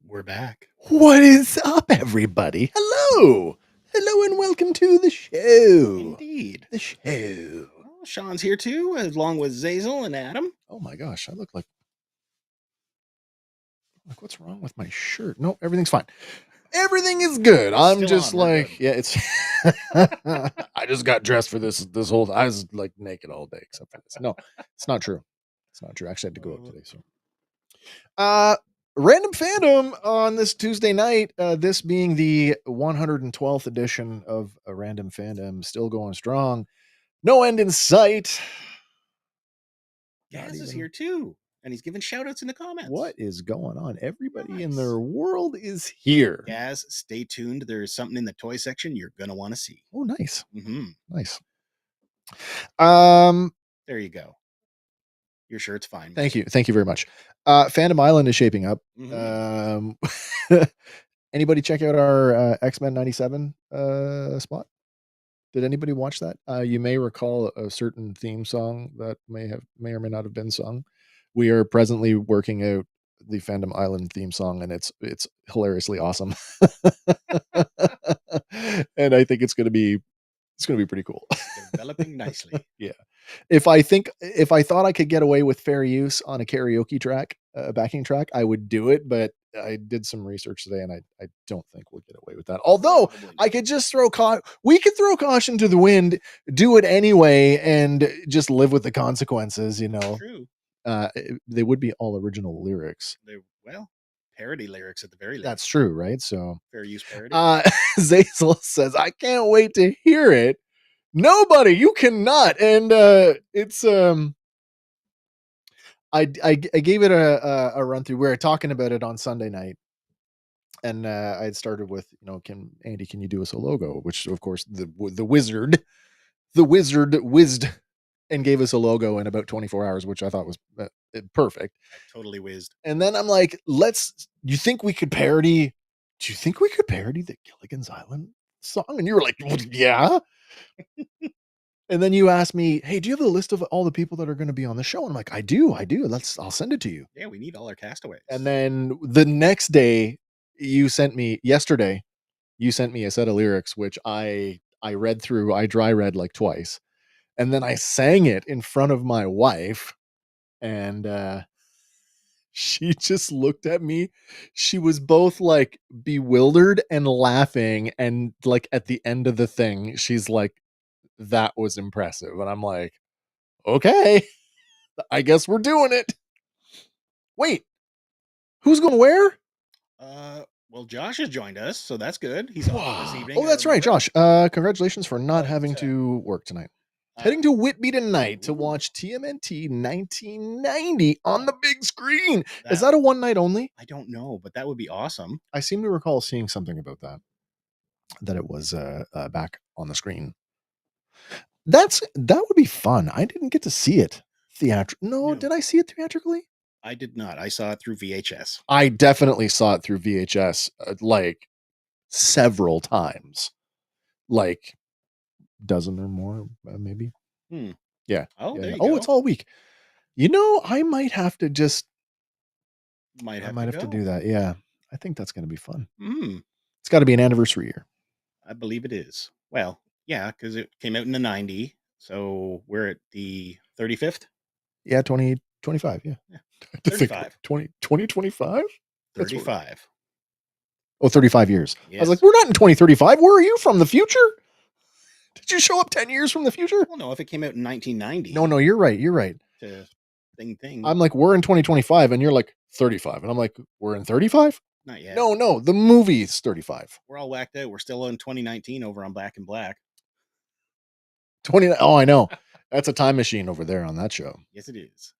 We're back. What is up, everybody? Hello. Hello and welcome to the show. Indeed. The show. Well, Sean's here too, along with Zazel and Adam. Oh my gosh, I look like what's wrong with my shirt? No, everything's fine. Everything is good. It's I'm still just on, we're like, yeah, it's I just got dressed for this whole I was like naked all day except for this. No, it's not true. It's not true. Actually, I had to go out today, so Random Fandom on this Tuesday night, this being the 112th edition of a Random Fandom, still going strong. No end in sight. Gaz is here too, and he's giving shout outs in the comments. What is going on? Everybody in their world is here. Gaz, stay tuned. There's something in the toy section you're going to want to see. Oh, nice. Mm-hmm. Nice. There you go. Your shirt's fine. Thank you. Thank you very much. Fandom Island is shaping up. Mm-hmm. Anybody check out our X-Men 97 spot? Did anybody watch that? You may recall a certain theme song that may or may not have been sung. We are presently working out the Fandom Island theme song, and it's hilariously awesome. And I think it's going to be pretty cool. Developing nicely. Yeah. If I thought I could get away with fair use on a karaoke track, a backing track, I would do it, but I did some research today and I don't think we'll get away with that. Although I could just we could throw caution to the wind, do it anyway, and just live with the consequences, you know. True. They would be all original lyrics. Parody lyrics at the very least. That's true, right? So fair use parody. Zazel says, I can't wait to hear it. Nobody, you cannot. And it's I gave it a run through. We were talking about it on Sunday night, and I had started with, can you do us a logo? Which of course the wizard whizzed and gave us a logo in about 24 hours, which I thought was perfect. I totally whizzed. And then I'm like, do you think we could parody the Gilligan's Island song? And you were like, well, yeah. And then you asked me, hey, do you have a list of all the people that are going to be on the show? And I'm like, I do. I'll send it to you. Yeah, we need all our castaways. And then the next day yesterday, you sent me a set of lyrics, which I read through, I dry read like twice. And then I sang it in front of my wife, and she just looked at me. She was both like bewildered and laughing. And like at the end of the thing, she's like, that was impressive. And I'm like, okay, I guess we're doing it. Wait, who's going where? Well, Josh has joined us, so that's good. He's off this evening. Oh, that's right, Josh. Congratulations for not having to work tonight. Heading to Whitby tonight to watch TMNT 1990 on the big screen. Is that a one night only? I don't know, but that would be awesome. I seem to recall seeing something about that it was back on the screen. That would be fun. I didn't get to see it theatrically. No, did I see it theatrically? I did not. I saw it through VHS. I definitely saw it through VHS like several times, like dozen or more, maybe. Yeah. Oh, yeah. there you go. It's all week. I might have to just. I might have to do that. Yeah, I think that's going to be fun. It's got to be an anniversary year. I believe it is. Well, yeah, because it came out in the 90, so we're at the 35th. Yeah, 2025. Yeah. 35. 2025? 35. Oh, 35 years. I was like, Yes. we're not in 2035. Where are you from? The future? Did you show up 10 years from the future? Well, no, if it came out in 1990 No, you're right. You're right. to thing, I'm like, we're in 2025, and you're like 35. And I'm like, we're in 35? not yet. No, the movie's 35. We're all whacked out. We're still in 2019 over on Black and Black. 20. Oh, I know. That's a time machine over there on that show, Yes, it is.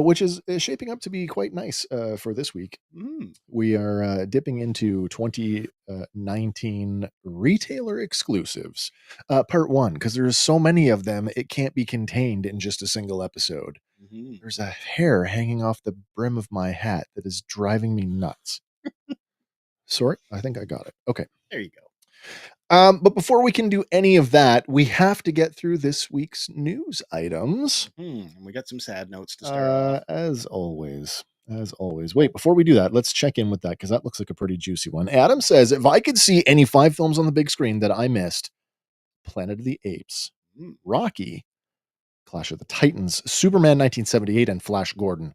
which is shaping up to be quite nice for this week. Mm. We are dipping into 2019 retailer exclusives, part one, because there's so many of them, it can't be contained in just a single episode. Hmm. There's a hair hanging off the brim of my hat that is driving me nuts. Sorry, I think I got it. Okay. There you go. But before we can do any of that, we have to get through this week's news items. And we got some sad notes to start off. As always. As always. Wait, before we do that, let's check in with that because that looks like a pretty juicy one. Adam says, if I could see any 5 films on the big screen that I missed, Planet of the Apes, Mm. Rocky, Clash of the Titans, Superman 1978, and Flash Gordon.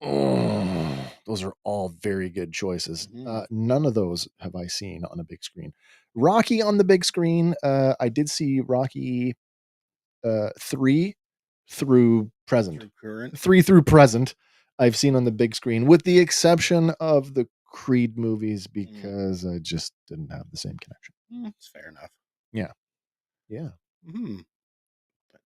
Oh, those are all very good choices. Mhm. None of those have I seen on a big screen. Rocky on the big screen. I did see Rocky 3 through present. Through current. 3 through present. I've seen on the big screen, with the exception of the Creed movies, because I just didn't have the same connection. It's fair enough. Yeah. Yeah. Hmm. But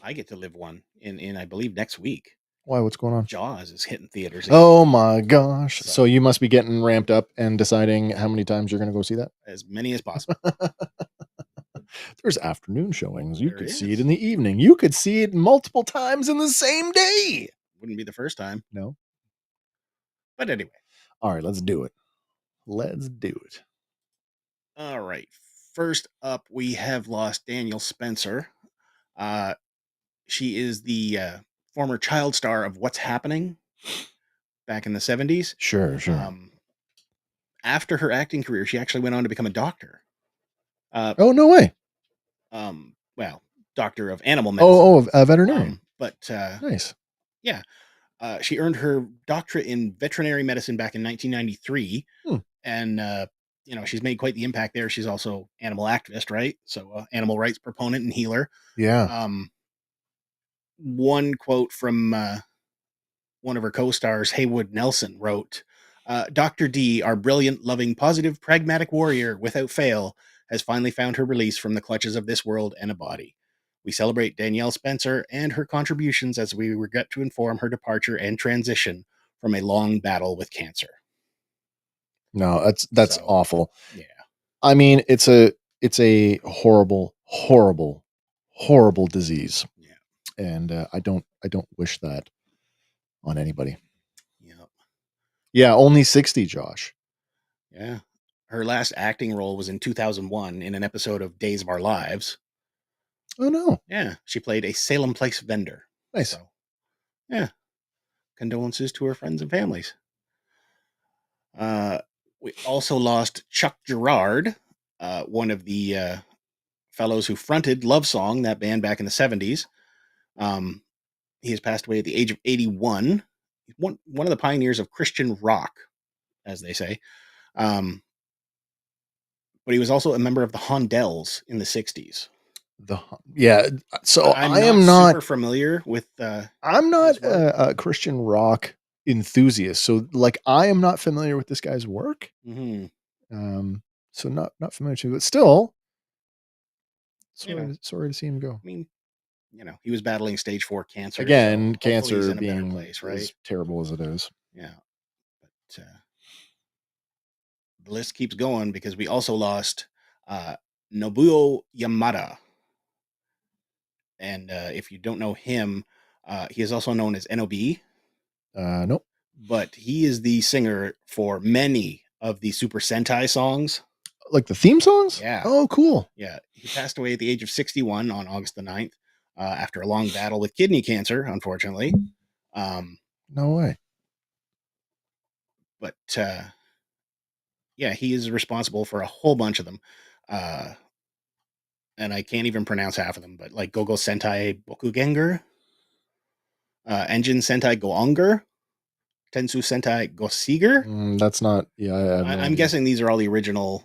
I get to live one in I believe next week. Why? What's going on? Jaws is hitting theaters again. Oh my gosh. So- So you must be getting ramped up and deciding how many times you're going to go see that? as many as possible. There's afternoon showings. You There could see it is. in the evening. You could see it multiple times in the same day. Wouldn't be the first time. No. But anyway. All right, let's do it. Let's do it. All right. First up, we have lost Daniel Spencer. She is the former child star of What's Happening back in the 70s. Sure. After her acting career, she actually went on to become a doctor. Oh, no way. Well, doctor of animal medicine. Oh, a veterinarian. But Nice. she earned her doctorate in veterinary medicine back in 1993. And, she's made quite the impact there. She's also animal activist, right? So animal rights proponent and healer. Yeah. One quote from one of her co-stars, Haywood Nelson, wrote, Dr. D, our brilliant, loving, positive, pragmatic warrior without fail, has finally found her release from the clutches of this world and a body. We celebrate Danielle Spencer and her contributions as we regret to inform her departure and transition from a long battle with cancer. No, that's So, awful. Yeah. I mean, it's a horrible, horrible, horrible disease. Yeah. And I don't wish that on anybody. Yep. Yeah, only 60, Josh. Yeah. Her last acting role was in 2001 in an episode of Days of Our Lives. Oh no. Yeah. She played a Salem Place vendor. Nice. So, yeah. Condolences to her friends and families. We also lost Chuck Girard, one of the fellows who fronted Love Song, that band back in the 70s. He has passed away at the age of 81. One of the pioneers of Christian rock, as they say. But he was also a member of the Hondells in the 60s. So I'm I am not super familiar with I'm not his work. a Christian rock enthusiast. So like I am not familiar with this guy's work. So not familiar to, but still sorry to see him go. I mean, he was battling stage 4 cancer. Again, so hopefully he's cancer in a better being place, right? as terrible as it is. Yeah. But the list keeps going because we also lost Nobuo Yamada. And if you don't know him, he is also known as NOB. Nope. But he is the singer for many of the Super Sentai songs. Like the theme songs? Yeah. Oh, cool. Yeah. He passed away at the age of 61 on August the 9th after a long battle with kidney cancer, unfortunately. No way. But he is responsible for a whole bunch of them. And I can't even pronounce half of them, but like Gogo Sentai Bokugenger, Engine Sentai Goongar, Tensu Sentai Gosiger. That's not. Yeah, I have no I'm idea. guessing these are all the original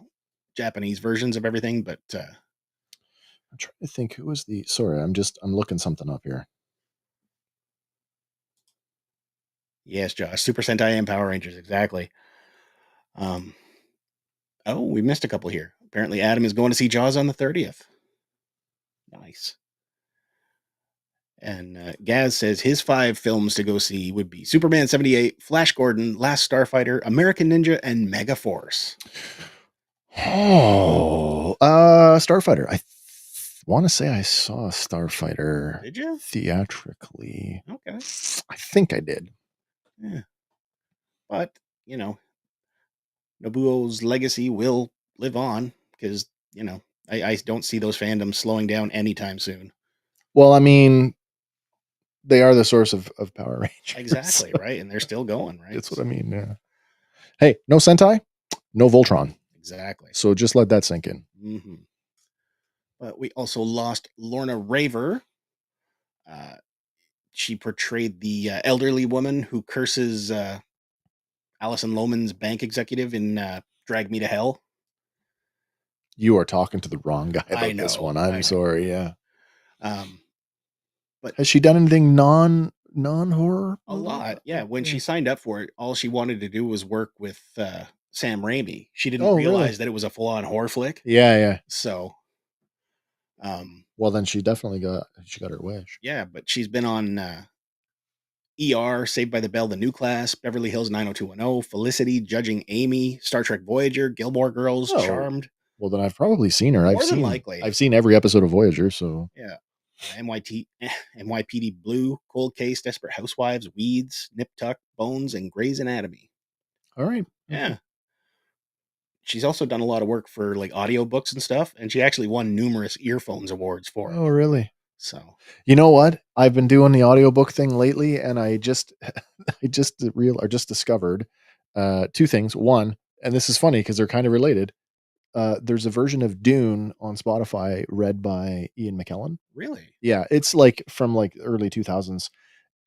Japanese versions of everything, but I'm trying to think who was the. Sorry, I'm looking something up here. yes, Josh, Super Sentai and Power Rangers, exactly. Oh, we missed a couple here. Apparently, Adam is going to see Jaws on the 30th. Nice. And Gaz says his 5 films to go see would be Superman 78, Flash Gordon, Last Starfighter, American Ninja, and Mega Force. Oh, Starfighter. I want to say I saw Starfighter. Did you? Theatrically? Okay. I think I did. Yeah. But, Nobuo's legacy will live on because, I don't see those fandoms slowing down anytime soon. Well, I mean, they are the source of Power Rangers. Exactly, right? And they're still going, right? That's what I mean. Yeah. Hey, no Sentai, no Voltron. Exactly. So just let that sink in. Mm-hmm. But we also lost Lorna Raver. She portrayed the elderly woman who curses Alison Lohman's bank executive in Drag Me to Hell. You are talking to the wrong guy I about this know, one. I I'm know. sorry. Yeah. But has she done anything non-horror? a lot, yeah. When she signed up for it, all she wanted to do was work with Sam Raimi. She didn't realize that it was a full-on horror flick. Yeah, yeah. So, well, then she definitely got her wish. Yeah, but she's been on ER, Saved by the Bell, The New Class, Beverly Hills 90210, Felicity, Judging Amy, Star Trek Voyager, Gilmore Girls, Charmed. Well, then I've probably seen her. More than likely. I've seen every episode of Voyager, so. Yeah. NYPD Blue, Cold Case, Desperate Housewives, Weeds, Nip Tuck, Bones, and Grey's Anatomy. All right. Yeah. Okay. She's also done a lot of work for like audiobooks and stuff, and she actually won numerous earphones awards for it. Oh, really? So, you know what? I've been doing the audiobook thing lately, and I just discovered 2 things. One, and this is funny because they're kind of related. There's a version of Dune on Spotify read by Ian McKellen. Really? Yeah, it's like from like early 2000s.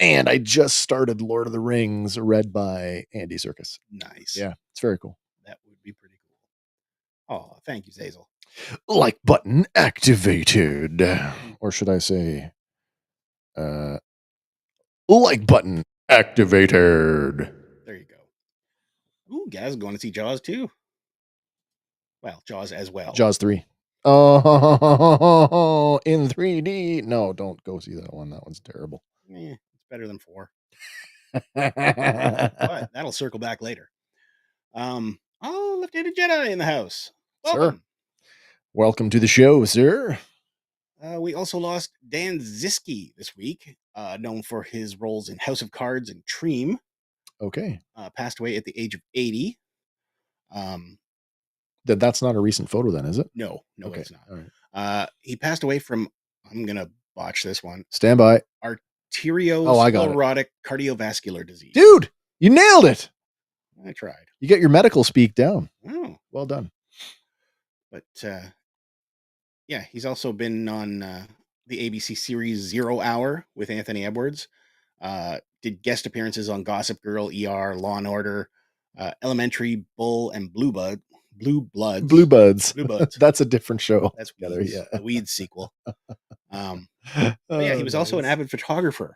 And I just started Lord of the Rings read by Andy Serkis. Nice. Yeah, it's very cool. That would be pretty cool. Oh, thank you, Zazel. Like button activated. Or should I say like button activated. There you go. Ooh, Gaz going to see Jaws too. Well, Jaws as well. Jaws 3. Oh, in 3D. No, don't go see that one. That one's terrible. It's better than 4. But that'll circle back later. Left-handed Jedi in the house. Welcome. Sir. Welcome to the show, sir. We also lost Dan Ziski this week, known for his roles in House of Cards and Treem. Okay. Passed away at the age of 80. That's not a recent photo then, is it? No, okay. It's not. All right. He passed away from, I'm going to botch this one. Stand by. Arteriosclerotic cardiovascular disease. Dude, you nailed it. I tried. You get your medical speak down. Oh. Well done. But, yeah, he's also been on the ABC series 0 Hour with Anthony Edwards. Did guest appearances on Gossip Girl, ER, Law and Order, Elementary, Bull, and Blue Buds. Blue Buds. That's a different show. That's Weeds, the Weeds sequel. Yeah, he was also an avid photographer.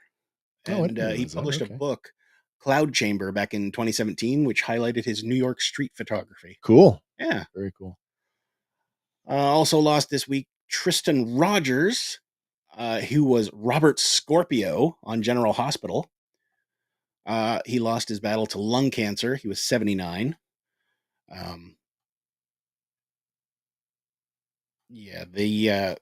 And he published a book, Cloud Chamber, back in 2017, which highlighted his New York street photography. Cool. Yeah. Very cool. Also lost this week Tristan Rogers, who was Robert Scorpio on General Hospital. He lost his battle to lung cancer. He was 79. Yeah, the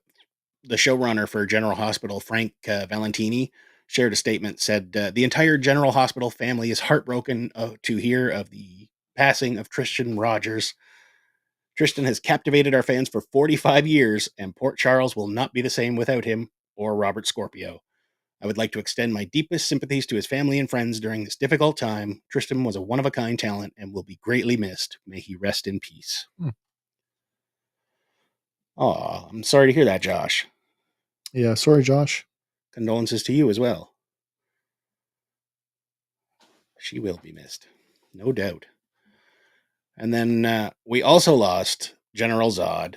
showrunner for General Hospital, Frank Valentini, shared a statement, said, the entire General Hospital family is heartbroken to hear of the passing of Tristan Rogers. Tristan has captivated our fans for 45 years, and Port Charles will not be the same without him or Robert Scorpio. I would like to extend my deepest sympathies to his family and friends during this difficult time. Tristan was a one-of-a-kind talent and will be greatly missed. May he rest in peace. Oh, I'm sorry to hear that, Josh. Yeah, sorry, Josh. Condolences to you as well. She will be missed, no doubt. And then we also lost General Zod.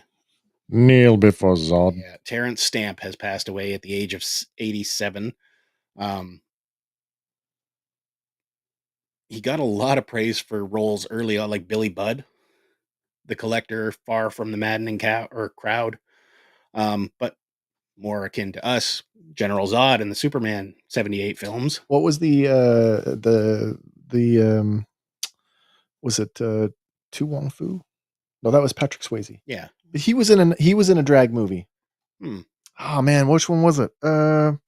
Kneel before Zod. Yeah, Terrence Stamp has passed away at the age of 87. He got a lot of praise for roles early on, like Billy Budd, the Collector, Far from the Maddening Crowd. But more akin to us, General Zod in the Superman 78 films. What was the was it Tu Wong Fu? No, that was Patrick Swayze. Yeah. But he was in a drag movie. Oh man, which one was it? Oh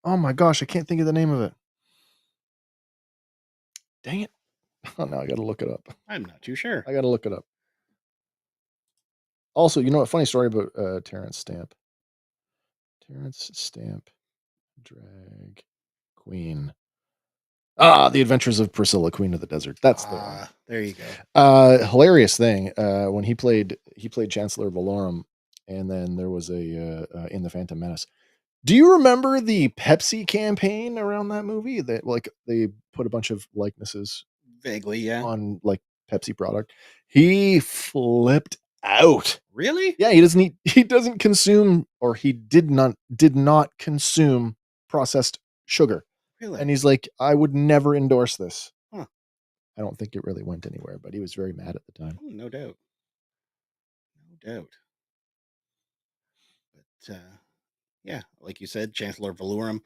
my gosh, I can't think of the name of it. Dang it. Oh, now I got to look it up. I'm not too sure. I got to look it up. Also, you know what? Funny story about Terrence Stamp. Terrence Stamp, drag queen. The Adventures of Priscilla, Queen of the Desert. That's the one. There you go. Hilarious thing. When he played Chancellor Valorum, and then there was a in the Phantom Menace. Do you remember the Pepsi campaign around that movie? That like they put a bunch of likenesses vaguely, yeah, on like Pepsi product. He flipped out. Really? Yeah, he doesn't consume, or he did not consume processed sugar. Really? And he's like, I would never endorse this. Huh. I don't think it really went anywhere, but he was very mad at the time. Oh, no doubt. No doubt. But yeah, like you said, Chancellor Valorum,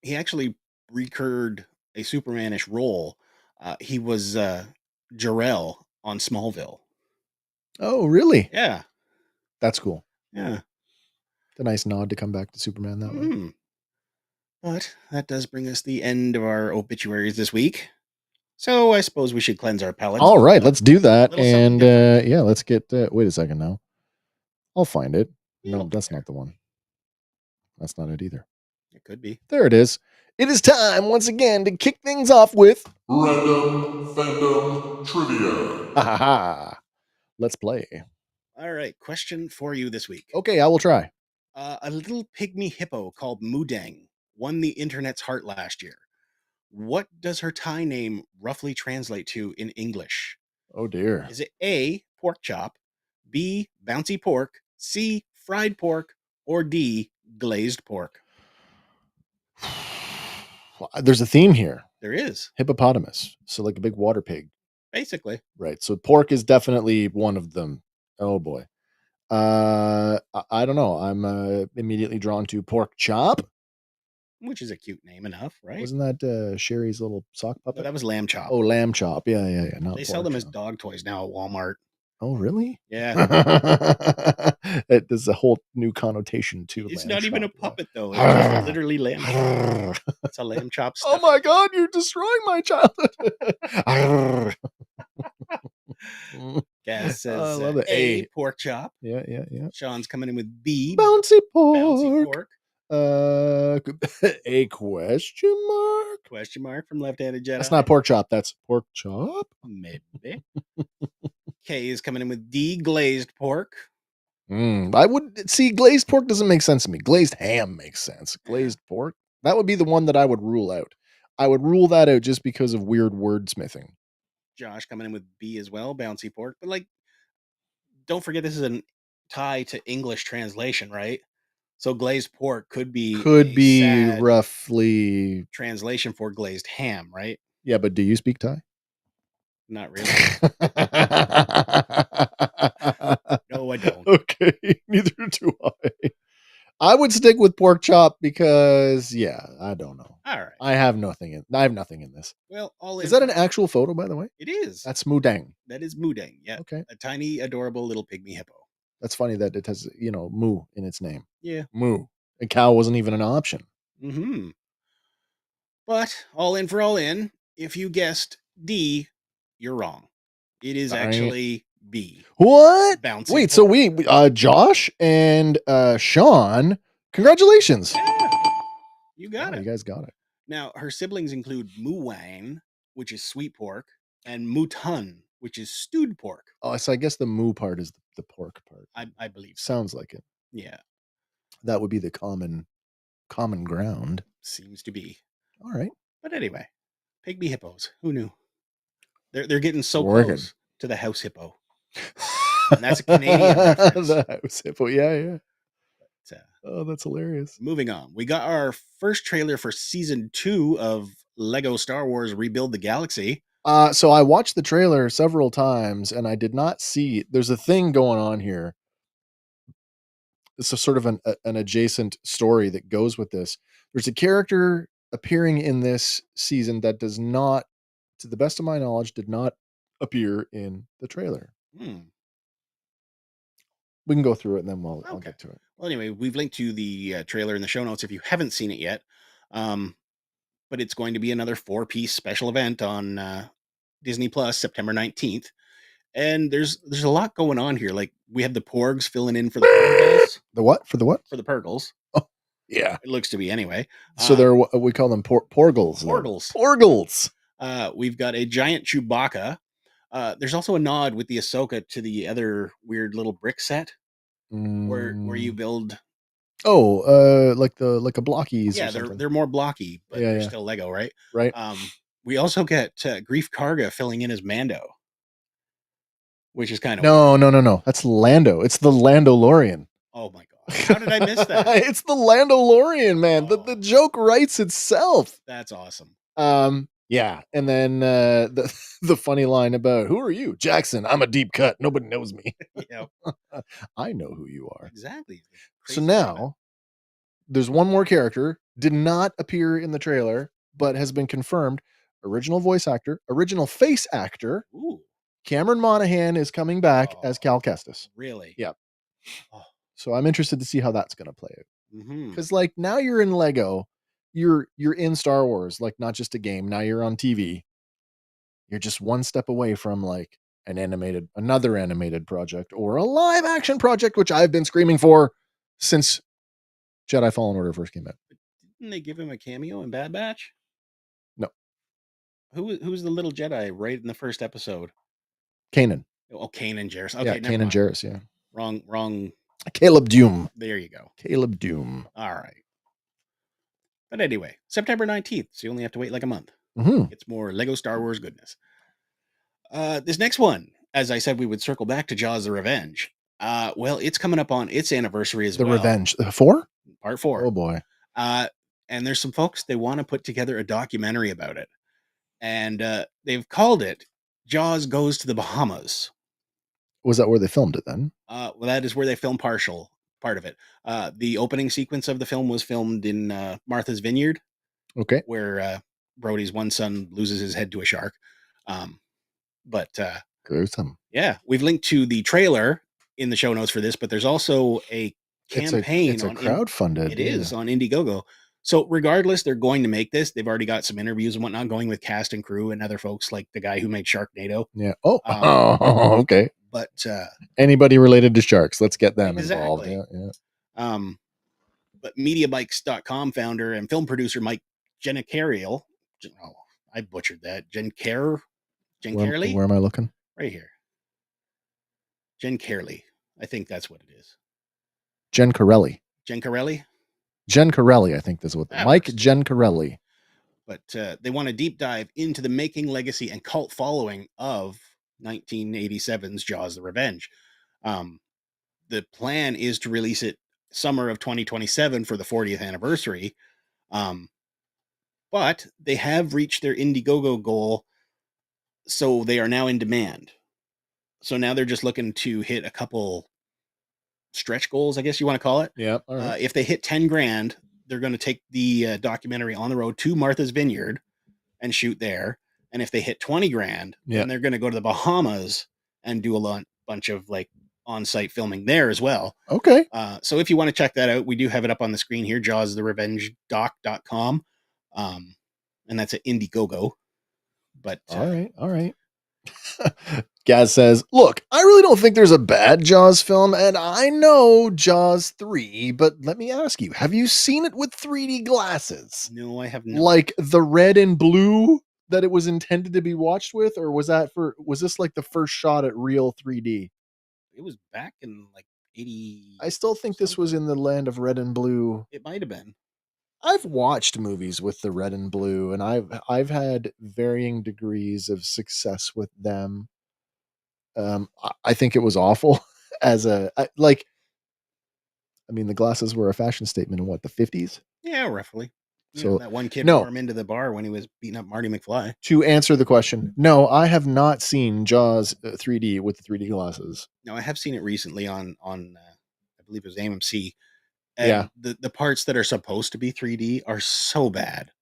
he actually recurred a Supermanish role. He was Jor-El on Smallville. Oh, really? Yeah. That's cool. Yeah. It's a nice nod to come back to Superman that way. But that does bring us the end of our obituaries this week. So I suppose we should cleanse our palates. All right, let's do that. And yeah, let's get. Wait a second now. I'll find it. No, that's not the one. That's not it either. It could be. There it is. It is time once again to kick things off with Random Fandom Trivia. Ha ha ha. Let's play. All right, question for you this week. Okay, I will try. A little pygmy hippo called Mudang won the internet's heart last year. What does her Thai name roughly translate to in English? Oh dear. Is it A, pork chop, B, bouncy pork, C, fried pork, or D, glazed pork? There's a theme here. There is. Hippopotamus. So like a big water pig. Basically. Right. So pork is definitely one of them. Oh boy. I don't know. I'm immediately drawn to pork chop. Which is a cute name enough, right? Wasn't that Sherry's little sock puppet? No, that was lamb chop. Oh, lamb chop. Yeah. They sell them as dog toys now at Walmart. Oh, really? Yeah. There's a whole new connotation to it's lamb not chop, even a puppet, though. It's just literally lamb chop. It's a lamb chop stuffing. Oh my God, you're destroying my childhood. Gas says I love it. A, pork chop. Yeah. Sean's coming in with B, bouncy pork. Bouncy pork. A question mark? Question mark from Left-Handed Jedi. That's not pork chop. That's pork chop. Maybe. K is coming in with D, glazed pork. I would see glazed pork doesn't make sense to me. Glazed ham makes sense. Glazed pork, that would be the one that I would rule out. I would rule that out just because of weird wordsmithing. Josh coming in with B as well, bouncy pork. But like, don't forget this is a Thai to English translation, right? So glazed pork could be roughly translation for glazed ham, right? Yeah, but do you speak Thai? Not really. No, I don't. Okay, neither do I. I would stick with pork chop because, yeah, I don't know. All right. I have nothing in this. Well, is that an actual photo, by the way? It is. That's Mudang. That is Mudang. Yeah. Okay. A tiny, adorable little pygmy hippo. That's funny that it has, moo in its name. Yeah. Moo. And cow wasn't even an option. Mm-hmm. But all in for all in, if you guessed D, you're wrong. It is actually B. What? Bouncy Wait, pork. so Josh and Sean, congratulations. Yeah, you got it. You guys got it. Now, her siblings include Muwang, which is sweet pork, and Mutun, which is stewed pork. Oh, so I guess the moo part is the pork part. I believe so. Sounds like it. Yeah. That would be the common ground. Seems to be. All right. But anyway, pygmy hippos. Who knew? They're getting so Working. close to the house hippo. And that's a Canadian reference. The house hippo. Yeah. So, Oh, that's hilarious. moving on. We got our first trailer for season 2 of Lego Star Wars Rebuild the Galaxy. So I watched the trailer several times and I did not see, there's a thing going on here. It's a sort of an adjacent story that goes with this. There's a character appearing in this season that does not, to the best of my knowledge, did not appear in the trailer. We can go through it and then I'll get to it. Well, anyway, we've linked to the trailer in the show notes if you haven't seen it yet. But it's going to be another 4-piece special event on Disney Plus, September 19th. And there's a lot going on here. Like, we have the Porgs filling in for the Purgles. The what? For the what? For the Purgles. Oh, yeah. It looks to be anyway. So they're what we call them Porgles. Porgles. Porgles. We've got a giant Chewbacca. There's also a nod with the Ahsoka to the other weird little brick set where you build. Oh, like a blockies. Yeah, or something. they're more blocky, but Yeah, they're yeah. still Lego, right? Right. We also get Grief Karga filling in as Mando, which is kind of no. That's Lando. It's the Landolorian. Oh my god! How did I miss that? It's the Landolorian, man. Oh. The joke writes itself. That's awesome. Yeah, and then the funny line about who are you, Jackson? I'm a deep cut. Nobody knows me. Yeah, I know who you are. Exactly. So now there's one more character, did not appear in the trailer, but has been confirmed. Original voice actor, original face actor. Ooh. Cameron Monaghan is coming back as Cal Kestis. Really? Yeah. Oh. So I'm interested to see how that's going to play out. Because Mm-hmm. like now you're in Lego, you're in Star Wars, like not just a game. Now you're on TV. You're just one step away from like another animated project or a live action project, which I've been screaming for since Jedi Fallen Order first came out. Didn't they give him a cameo in Bad Batch? No. Who's the little Jedi right in the first episode? Kanan. Oh, Kanan Jarrus. Okay, yeah, Kanan Jarrus. Yeah. Wrong. Caleb Doom. There you go. Caleb Doom. All right. But anyway, September 19th. So you only have to wait like a month. Mm-hmm. It's more Lego Star Wars goodness. This next one, as I said, we would circle back to Jaws the Revenge. Well, it's coming up on its anniversary as well. The Revenge. 4? Part 4. Oh, boy. And there's some folks, they want to put together a documentary about it. And they've called it Jaws Goes to the Bahamas. Was that where they filmed it then? Well, that is where they filmed part of it. The opening sequence of the film was filmed in Martha's Vineyard. Okay. Where Brody's one son loses his head to a shark. But gruesome. Yeah, we've linked to the trailer in the show notes for this, but there's also a campaign. It's a crowdfunded. It is on Indiegogo. So regardless, they're going to make this. They've already got some interviews and whatnot going with cast and crew and other folks like the guy who made Sharknado. Yeah. Oh, okay. But anybody related to sharks, let's get them involved. Yeah. But MediaBikes.com founder and film producer Mike Genicariel. Oh, I butchered that. Carley? Where am I looking? Right here. Jen Carley. I think that's what it is. Jen Carelli. Jen Carelli, I think that's what. Mike Gencarelli. But they want to deep dive into the making, legacy, and cult following of 1987's Jaws the Revenge. The plan is to release it summer of 2027 for the 40th anniversary. But they have reached their Indiegogo goal, so they are now in demand. So now they're just looking to hit a couple stretch goals, I guess you want to call it. Yeah. All right. If they hit 10 grand, they're going to take the documentary on the road to Martha's Vineyard and shoot there. And if they hit 20 grand, then they're going to go to the Bahamas and do a bunch of like on-site filming there as well. Okay. So if you want to check that out, we do have it up on the screen here, jawstherevengedoc.com. And that's at Indiegogo. But all right. Gaz says, look, I really don't think there's a bad Jaws film, and I know Jaws 3, but let me ask you, have you seen it with 3D glasses? No, I have not. Like the red and blue that it was intended to be watched with, or was this like the first shot at real 3D? It was back in like 80. I still think this was in the land of red and blue. It might have been. I've watched movies with the red and blue, and I've had varying degrees of success with them. I think it was awful as like. I mean, the glasses were a fashion statement in what, the 50s? Yeah, roughly. You know, So that one kid wore no, him into the bar when he was beating up Marty McFly. to answer the question, no, I have not seen Jaws 3D with the 3D glasses. No, I have seen it recently on I believe it was AMC, Yeah, and the parts that are supposed to be 3D are so bad.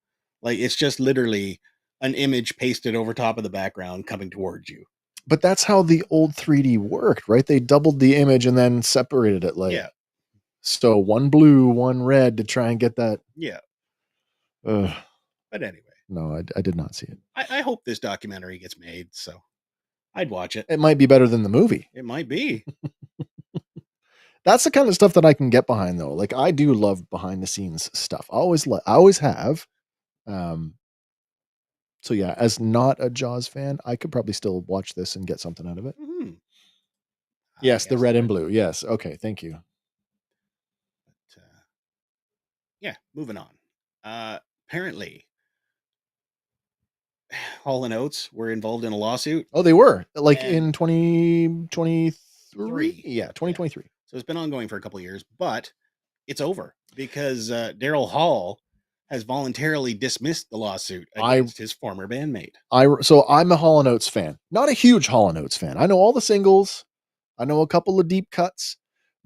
Like it's just literally an image pasted over top of the background coming towards you. but that's how the old 3D worked, right? They doubled the image and then separated it, like Yeah, so one blue, one red to try and get that. yeah. Ugh, But anyway, no, I did not see it. I hope this documentary gets made, so I'd watch it. It might be better than the movie. It might be. That's the kind of stuff that I can get behind, though. Like I do love behind the scenes stuff. I always have. Um, so yeah, as not a Jaws fan, I could probably still watch this and get something out of it. Mhm. Yes, the Yes, red and blue. Yes. Okay. Thank you. But, yeah, moving on. Apparently, Hall and Oates were involved in a lawsuit. Oh, they were like And in 2023. Yeah, Yeah. 2023. So it's been ongoing for a couple of years, but it's over because Daryl Hall has voluntarily dismissed the lawsuit against his former bandmate. So I'm a Hall and Oates fan. Not a huge Hall and Oates fan. I know all the singles. I know a couple of deep cuts.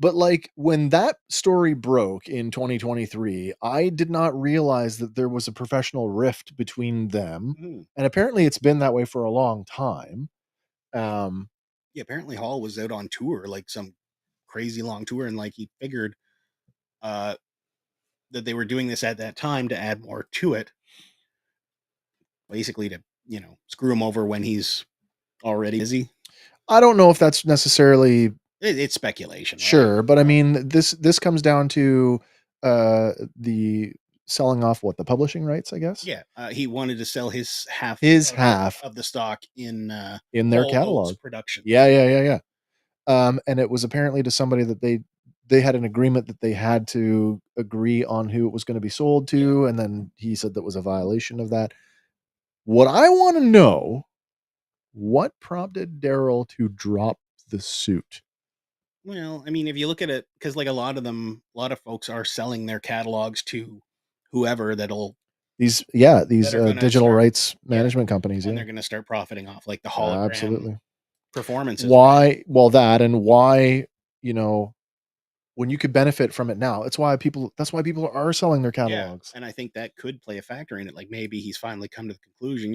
But like when that story broke in 2023, I did not realize that there was a professional rift between them. Mhm. And apparently it's been that way for a long time. Um, Yeah, apparently Hall was out on tour, like some crazy long tour, and like he figured uh, that they were doing this at that time to add more to it, basically to screw him over when he's already busy. I don't know if that's necessarily It's speculation, right? sure, but I mean this comes down to the selling off what, the publishing rights, I guess. Yeah, he wanted to sell his half Half of the stock in in their Hall Oates catalog. Productions. Yeah. And it was apparently to somebody that they had an agreement that they had to agree on who it was going to be sold to, and then he said that was a violation of that. What I want to know, what prompted Daryl to drop the suit? Well, I mean, if you look at it, because like a lot of folks are selling their catalogs to whoever These that are going to digital start, rights yeah, management companies, and yeah. they're going to start profiting off like the hologram Absolutely. performances. Right? Why? Well, that and why, you know, when you could benefit from it now. That's why people are selling their Yeah, catalogs. and I think that could play a factor in it. Like maybe he's finally come to the conclusion,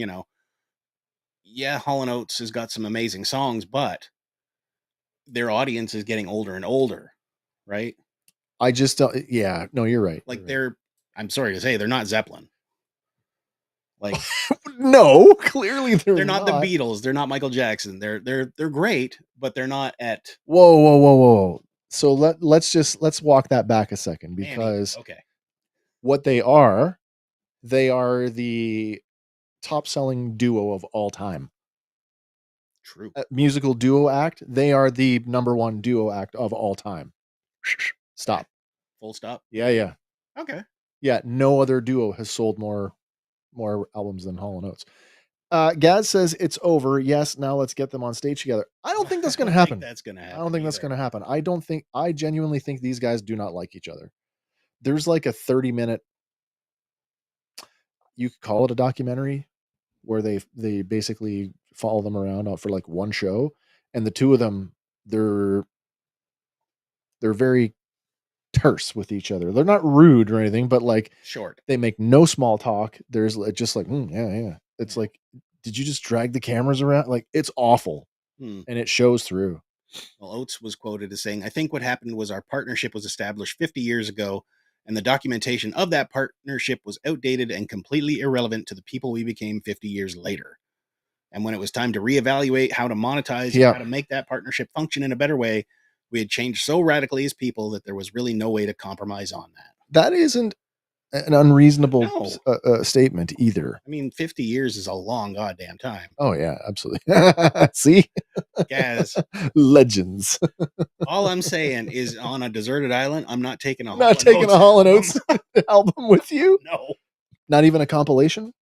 yeah, Hall and Oates has got some amazing songs, but their audience is getting older and older, right? I just don't, yeah, no, you're right. Like You're right. I'm sorry to say, they're not Zeppelin. Like No, clearly they're not the Beatles, they're not Michael Jackson. They're great, but they're not at Whoa. So let's walk that back a second, because okay. what they are the top selling duo of all time. True. Musical duo act. They are the number one duo act of all time. Stop. Full stop. Yeah. Okay. Yeah, no other duo has sold more albums than Hall and Oates. Gaz says it's over. Yes, now let's get them on stage together. I don't think that's going to happen. That's going to happen. I don't think that's going to happen. I genuinely think these guys do not like each other. There's like a 30-minute, you could call it a documentary, where they basically follow them around for like one show, and the two of them, they're very terse with each other. They're not rude or anything, but like short. They make no small talk. There's just like, yeah. It's like, did you just drag the cameras around? Like, it's awful. And it shows through. Well, Oates was quoted as saying, "I think what happened was our partnership was established 50 years ago, and the documentation of that partnership was outdated and completely irrelevant to the people we became 50 years later. And when it was time to reevaluate how to monetize and how to make that partnership function in a better way, we had changed so radically as people that there was really no way to compromise on that." That isn't an unreasonable No. statement either. I mean, 50 years is a long goddamn time. Oh yeah, absolutely. See, Guys, legends. all I'm saying is on a deserted island, I'm not taking a You're Hall not & taking Oates a Hall & album. Oates album with you? No. Not even a compilation?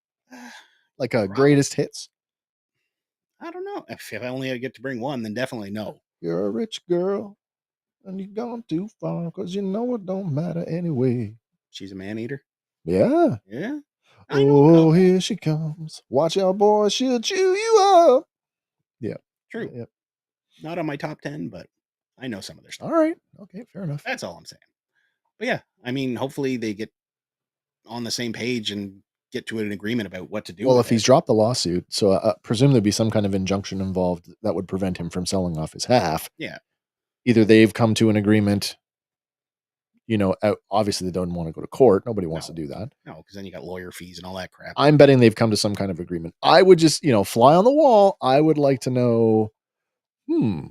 Like a Probably. greatest hits? I don't know. If I only get to bring one, then definitely no. You're a rich girl, and you've gone too far, because you know it don't matter anyway. She's a man eater. Yeah. Yeah. I know a Oh, couple. here she comes. Watch out, boy. She'll chew you up. Yeah. True. Yeah. Not on my top 10, but I know some of their stuff. All right. Okay. Fair enough. That's all I'm saying. But yeah, I mean, hopefully they get on the same page and get to an agreement about what to do. Well, with if he's dropped the lawsuit, so I presume there'd be some kind of injunction involved that would prevent him from selling off his half. Yeah. Either they've come to an agreement, obviously they don't want to go to court. Nobody wants to do that. No, because then you got lawyer fees and all that crap. I'm betting they've come to some kind of agreement. I would just, fly on the wall. I would like to know,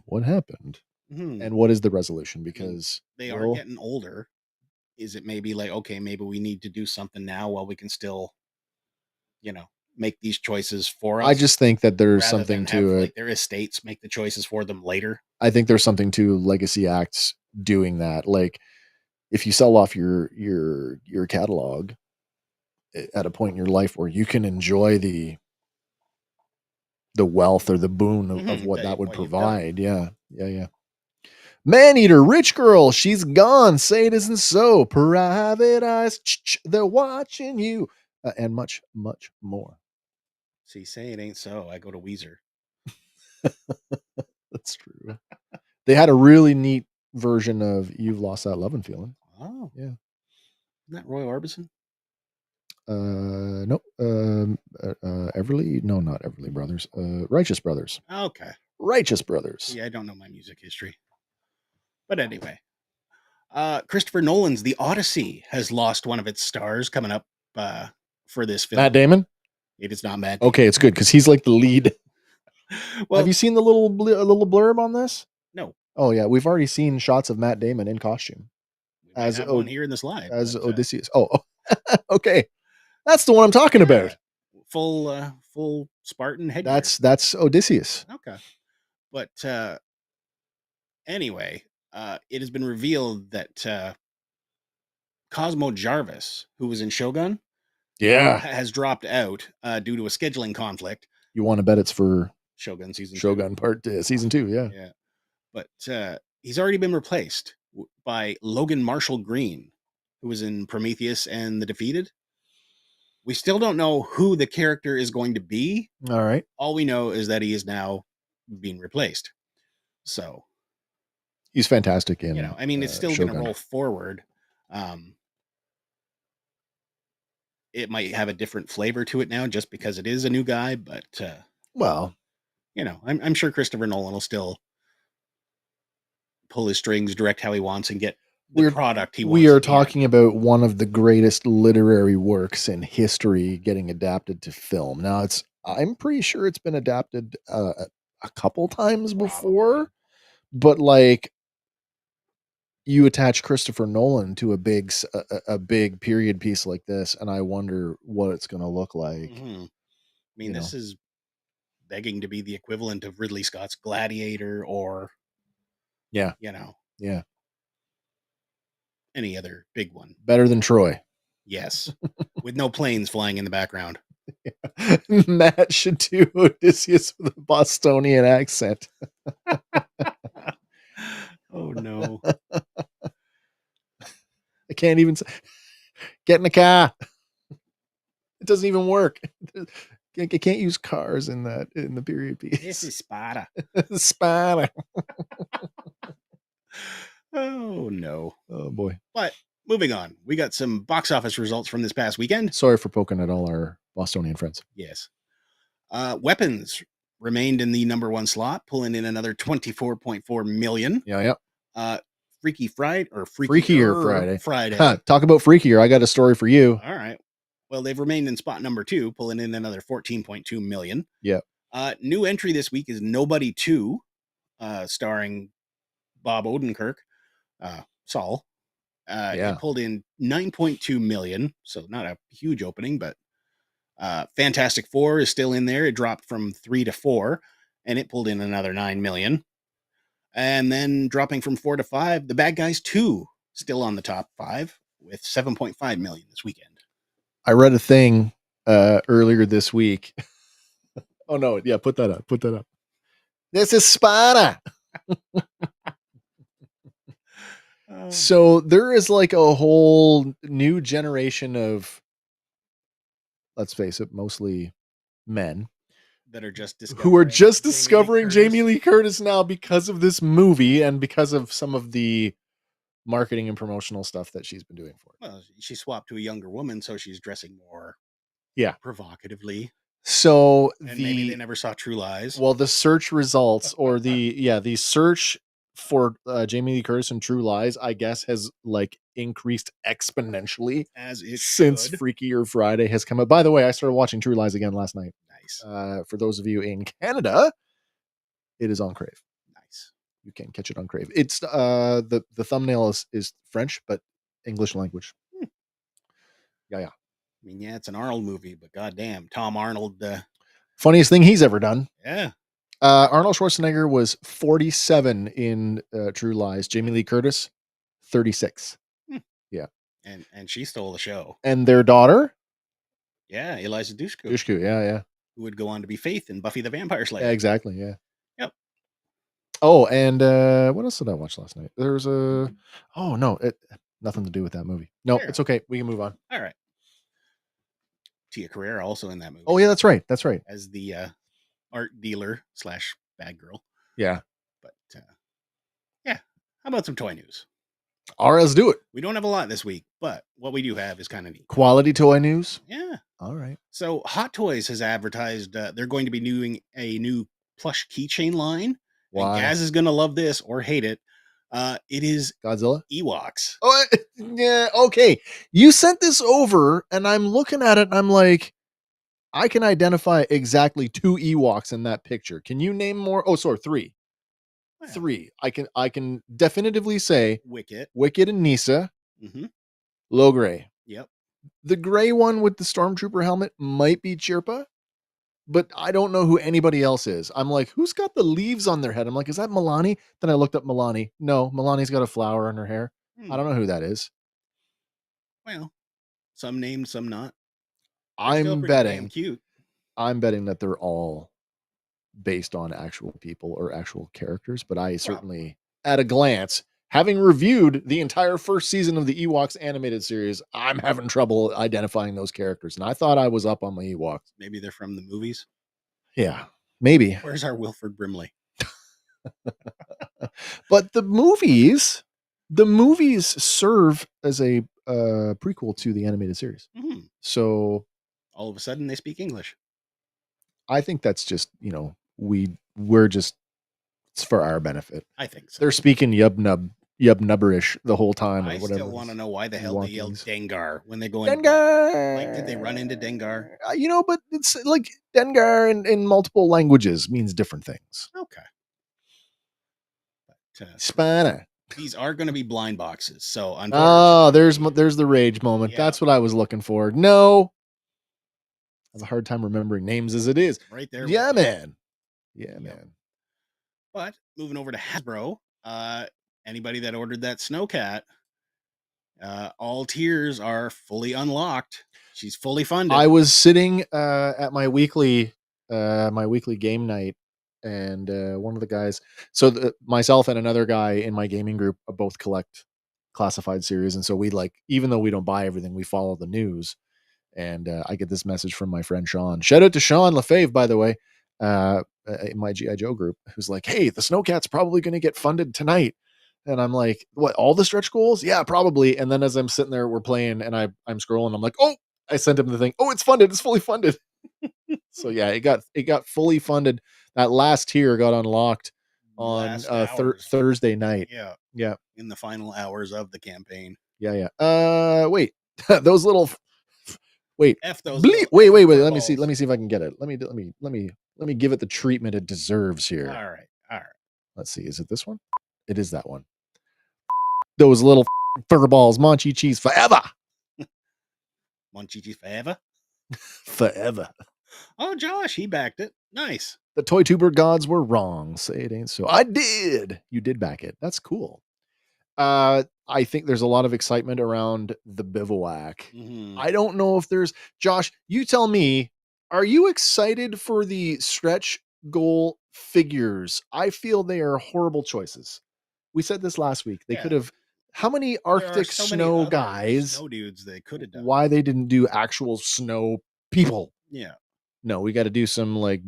what happened? And what is the resolution? Because they are getting older. Is it maybe like, okay, maybe we need to do something now while we can still, make these choices for us? I just think that there's something to it. Like their estates make the choices for them later. I think there's something to legacy acts doing that. Like if you sell off your catalog at a point in your life where you can enjoy the wealth or the boon of what that would provide. Yeah. Man-eater, rich girl, she's gone. Say it isn't so. Private eyes, they're watching you, and much, much more. See, say it ain't so. I go to Weezer. That's true. They had a really neat version of "You've Lost That Lovin' Feeling." Oh, yeah. Isn't that Roy Orbison? No. Everly? No, not Everly Brothers. Righteous Brothers. Okay. Righteous Brothers. Yeah, I don't know my music history. But anyway, Christopher Nolan's The Odyssey has lost one of its stars coming up for this film. Matt Damon? It is not Matt Damon. Okay, it's good because he's like the lead. Well, have you seen the little blurb on this? No. Oh yeah, we've already seen shots of Matt Damon in costume as one here in this live as Odysseus. Oh, okay, that's the one I'm talking about. Full Spartan headgear. That's Odysseus. Okay, but anyway, it has been revealed that Cosmo Jarvis, who was in Shogun, has dropped out due to a scheduling conflict. You want to bet it's for Shogun season season 2? Yeah. But he's already been replaced by Logan Marshall Green, who was in Prometheus and The Defeated. We still don't know who the character is going to be. All right. All we know is that he is now being replaced. So he's fantastic in. I mean, it's still going to roll forward. It might have a different flavor to it now, just because it is a new guy. But I'm sure Christopher Nolan will still pull his strings, direct how he wants, and get the product he wants. We are talking about one of the greatest literary works in history getting adapted to film. Now, I'm pretty sure it's been adapted a couple times before, but like you attach Christopher Nolan to a big period piece like this, and I wonder what it's going to look like. I mean, this is begging to be the equivalent of Ridley Scott's Gladiator, or any other big one. Better than Troy. Yes. With no planes flying in the background. Matt should do Odysseus with a Bostonian accent. Oh no. I can't even say, get in the car. It doesn't even work. I can't use cars in the period piece. This is Sparta. Sparta. Oh no. Oh boy. But moving on, we got some box office results from this past weekend. Sorry for poking at all our Bostonian friends. Yes. Weapons remained in the number one slot, pulling in another 24.4 million. Yeah. Freaky Friday or Freakier Friday. Talk about freakier. I got a story for you. All right. Well, they've remained in spot number 2, pulling in another 14.2 million. Yeah. New entry this week is Nobody 2, starring Bob Odenkirk, Saul. Yeah. It pulled in 9.2 million, so not a huge opening, but Fantastic Four is still in there. It dropped from 3 to 4, and it pulled in another 9 million. And then dropping from 4 to 5, The Bad Guys 2 still on the top 5 with 7.5 million this weekend. I read a thing earlier this week. Oh no, yeah, put that up. Put that up. This is Sparta. So there is like a whole new generation of, let's face it, mostly men that are just who are just Jamie discovering Lee Jamie Curtis. Lee Curtis now because of this movie and because of some of the marketing and promotional stuff that she's been doing for it. Well, she swapped to a younger woman, so she's dressing more provocatively. So and maybe they never saw True Lies. Well, the search results or the search for Jamie Lee Curtis and True Lies, I guess, has like increased exponentially as it since should. Freakier Friday has come out. By the way, I started watching True Lies again last night. Nice. For those of you in Canada, it is on Crave. Nice. You can catch it on Crave. It's the thumbnail is French, but English language. Yeah. I mean, yeah, it's an Arnold movie, but goddamn, Tom Arnold. Funniest thing he's ever done. Yeah. Arnold Schwarzenegger was 47 in True Lies. Jamie Lee Curtis, 36. Yeah. And she stole the show. And their daughter? Yeah, Eliza Dushku. Yeah. Who would go on to be Faith in Buffy the Vampire Slayer. Yeah, exactly, yeah. Yep. Oh, and what else did I watch last night? There's a... Oh, no, nothing to do with that movie. No, It's okay. We can move on. All right. Tia Carrera also in that movie. Oh, yeah, that's right. As the art dealer / bad girl. Yeah. But yeah, how about some toy news? All right, let's do it. We don't have a lot this week, but what we do have is kind of neat. Quality toy news? Yeah. All right. So Hot Toys has advertised they're going to be doing a new plush keychain line. Why? And Gaz is going to love this or hate it. It is Godzilla? Ewoks. Oh, yeah, okay. You sent this over, and I'm looking at it, and I'm like, I can identify exactly 2 Ewoks in that picture. Can you name more? Oh, sorry, 3. Well, 3. I can definitively say Wicket and Nisa. Mm-hmm. Logray. Yep. The gray one with the Stormtrooper helmet might be Chirpa, but I don't know who anybody else is. I'm like, who's got the leaves on their head? I'm like, is that Milani? Then I looked up Milani. No, Milani's got a flower in her hair. I don't know who that is. Well, some named, some not. I'm betting cute. I'm betting that they're all based on actual people or actual characters, but I certainly, at a glance, having reviewed the entire first season of the Ewoks animated series, I'm having trouble identifying those characters. And I thought I was up on my Ewoks. Maybe they're from the movies. Yeah, maybe. Where's our Wilford Brimley? But the movies serve as a prequel to the animated series. Mm-hmm. So all of a sudden they speak English. I think that's just, we're just, it's for our benefit. I think so. They're speaking yub-nubberish the whole time. I or whatever. Still want to know why the hell they yelled Dengar when they go in. Dengar! Like, did they run into Dengar? But it's like Dengar in multiple languages means different things. Okay. But, Spanner. These are going to be blind boxes, so unfortunately, there's the rage moment. Yeah. That's what I was looking for. No. I have a hard time remembering names as it is. Right there. Yeah, man. Yeah, man. But moving over to Hasbro, anybody that ordered that Snowcat, all tiers are fully unlocked. She's fully funded. I was sitting at my weekly game night, and one of the guys, myself and another guy in my gaming group both collect classified series, and so we even though we don't buy everything, we follow the news. And I get this message from my friend Sean. Shout out to Sean Lefebvre, by the way, in my G.I. Joe group, who's like, hey, the Snowcat's probably going to get funded tonight. And I'm like, what, all the stretch goals? Yeah, probably. And then as I'm sitting there, we're playing, and I'm scrolling. I'm like, oh, I sent him the thing. Oh, it's funded. It's fully funded. So yeah, it got fully funded. That last tier got unlocked on Thursday night. Yeah. In the final hours of the campaign. Yeah. Wait, those little... Wait, F those wait. Let me see if I can get it. Let me give it the treatment it deserves here. All right. Let's see. Is it this one? It is that one. Those little Furballs, Monchi cheese forever. Monchichis forever. Forever. Oh, Josh, he backed it. Nice. The toy tuber gods were wrong. Say it ain't so. I did. You did back it. That's cool. I think there's a lot of excitement around the bivouac. Mhm. I don't know if there's Josh, you tell me, are you excited for the stretch goal figures? I feel they are horrible choices. We said this last week. They Yeah. could have how many There are Arctic so many snow other guys? snow dudes they could have done. Why they didn't do actual snow people? Yeah. No, we got to do some like